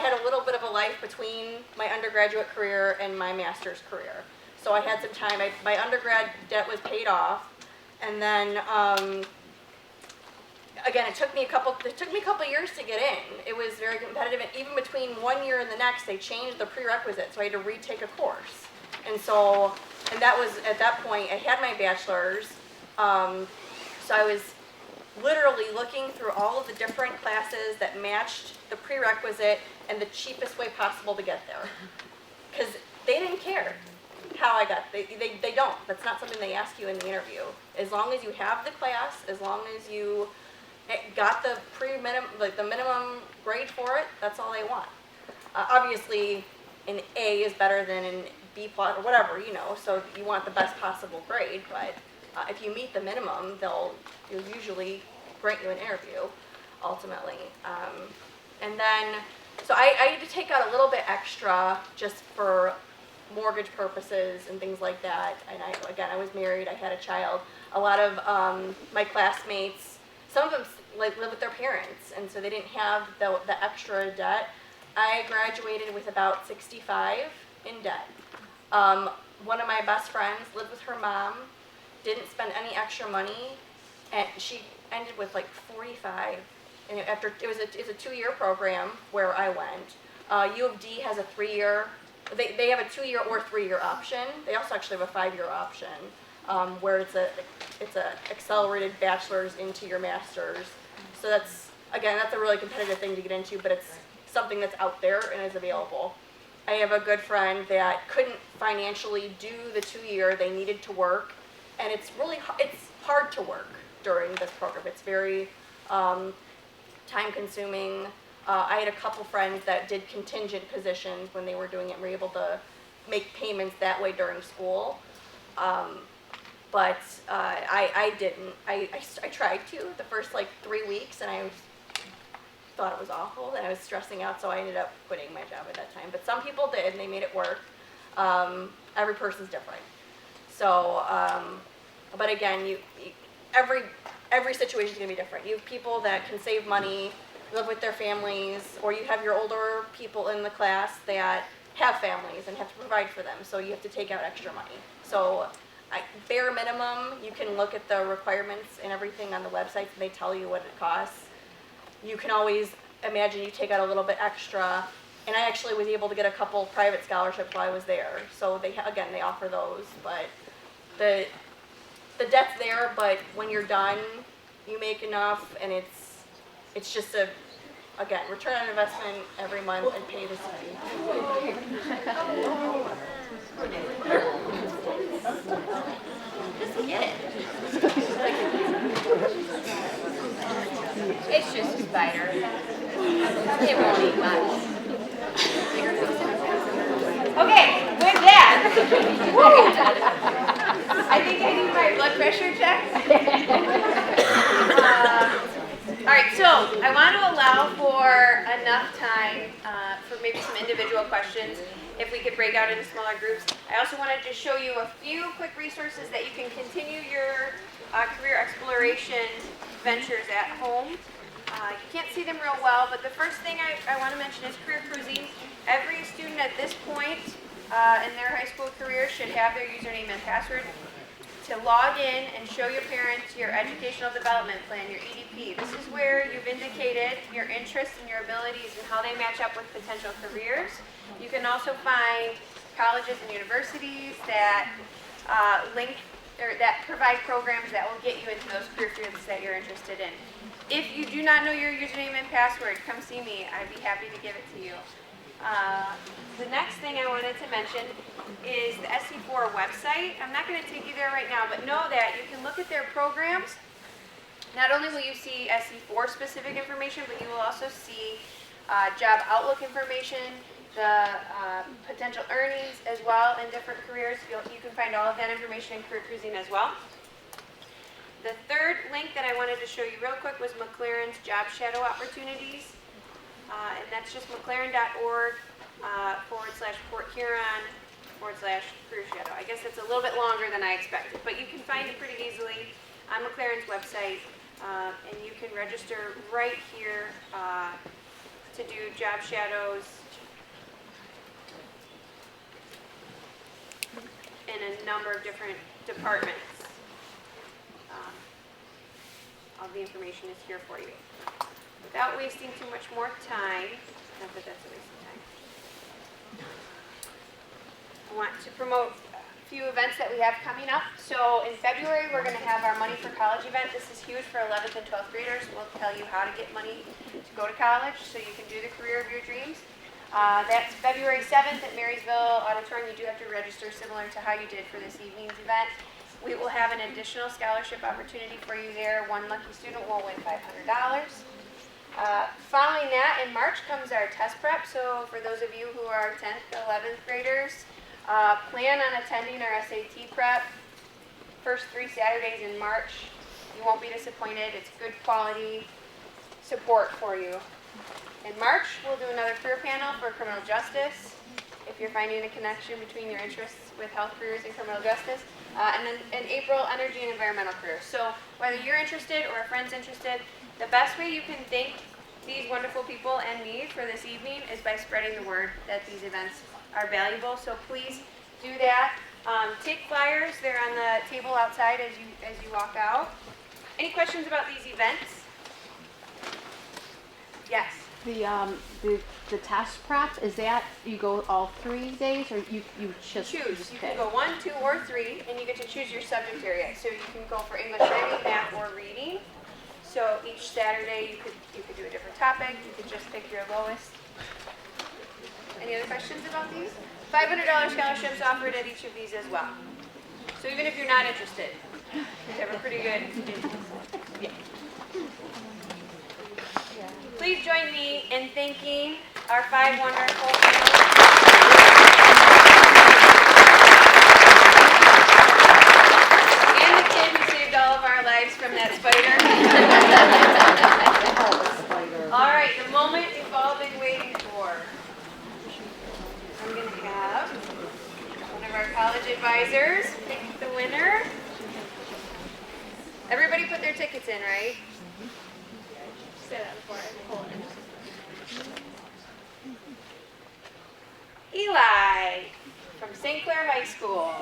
had a little bit of a life between my undergraduate career and my master's career. So I had some time. My undergrad debt was paid off, and then again, it took me a couple years to get in. It was very competitive, and even between one year and the next, they changed the prerequisite, so I had to retake a course. And that was at that point I had my bachelor's, so I was literally looking through all of the different classes that matched the prerequisite and the cheapest way possible to get there. Because they didn't care how I got, they don't. That's not something they ask you in the interview. As long as you have the class, as long as you got the the minimum grade for it, that's all they want. Obviously, an A is better than an B plus or whatever, so you want the best possible grade, but if you meet the minimum, they'll usually grant you an interview, ultimately. And then, so I had to take out a little bit extra just for mortgage purposes and things like that. And I was married, I had a child. A lot of my classmates, some of them live with their parents, and so they didn't have the extra debt. I graduated with about 65 in debt. One of my best friends lived with her mom, didn't spend any extra money, and she ended with like 45. And after it's a 2-year program where I went. U of D has a 3-year. They have a 2-year or 3-year option. They also actually have a 5-year option where it's a accelerated bachelor's into your master's. So that's a really competitive thing to get into, but it's something that's out there and is available. I have a good friend that couldn't financially do the 2-year. They needed to work, and it's hard to work during this program. It's very time-consuming. I had a couple friends that did contingent positions when they were doing it and were able to make payments that way during school. But I didn't. I tried to the first 3 weeks, and I thought it was awful, and I was stressing out, so I ended up quitting my job at that time. But some people did, and they made it work. Every person's different. So, but again, every situation is going to be different. You have people that can save money, live with their families, or you have your older people in the class that have families and have to provide for them, so you have to take out extra money. So bare minimum, you can look at the requirements and everything on the websites, and they tell you what it costs. You can always imagine you take out a little bit extra, and I actually was able to get a couple private scholarships while I was there, so they offer those, but the debt's there, but when you're done, you make enough, and it's just return on investment every month and pay the city. Just get it. It's just a spider. It won't eat much. Okay, with that, I think I need my blood pressure check. All right, so I want to allow for enough time for maybe some individual questions. if we could break out into smaller groups. I also wanted to show you a few quick resources that you can continue your career exploration ventures at home. You can't see them real well, but the first thing I want to mention is career cruising. Every student at this point in their high school career should have their username and password to log in and show your parents your educational development plan, your EDP. This is where you've indicated your interests and your abilities and how they match up with potential careers. You can also find colleges and universities that link or that provide programs that will get you into those career fields that you're interested in. If you do not know your username and password, come see me. I'd be happy to give it to you. The next thing I wanted to mention is the SC4 website. I'm not going to take you there right now, but know that you can look at their programs. Not only will you see SC4 specific information, but you will also see job outlook information, the potential earnings as well in different careers. You can find all of that information in Career Cruising as well. The third link that I wanted to show you real quick was McLaren's Job Shadow Opportunities. And that's just mclaren.org /Port Huron /Career Shadow. I guess it's a little bit longer than I expected, but you can find it pretty easily on McLaren's website. And you can register right here to do job shadows in a number of different departments. All the information is here for you. Without wasting too much more time, not that that's a waste of time, I want to promote a few events that we have coming up. So in February, we're going to have our Money for College event. This is huge for 11th and 12th graders. We'll tell you how to get money to go to college so you can do the career of your dreams. That's February 7th at Marysville Auditorium. You do have to register similar to how you did for this evening's event. We will have an additional scholarship opportunity for you there. One lucky student will win $500. Following that, in March comes our test prep. So for those of you who are 10th, 11th graders, plan on attending our SAT prep first 3 Saturdays in March. You won't be disappointed. It's good quality support for you. In March, we'll do another career panel for criminal justice, if you're finding a connection between your interests with health careers and criminal justice. And then in April, energy and environmental careers. So whether you're interested or a friend's interested, the best way you can thank these wonderful people and me for this evening is by spreading the word that these events are valuable. So please do that. Take flyers. They're on the table outside as you walk out. Any questions about these events? Yes. The test prep, is that you go all 3 days, or you just choose? You pick? can go 1, 2, or 3, and you get to choose your subject area. So you can go for English writing, math, or reading. So each Saturday you could do a different topic. You could just pick your lowest. Any other questions about these? $500 scholarships offered at each of these as well. So even if you're not interested, you have a pretty good. Yeah. Please join me in thanking our 5 wonderful panelists. And the kid who saved all of our lives from that spider. All right, the moment you've all been waiting for. I'm going to have one of our college advisors pick the winner. Everybody put their tickets in, right? Say that before I pull it. Eli from St. Clair High School.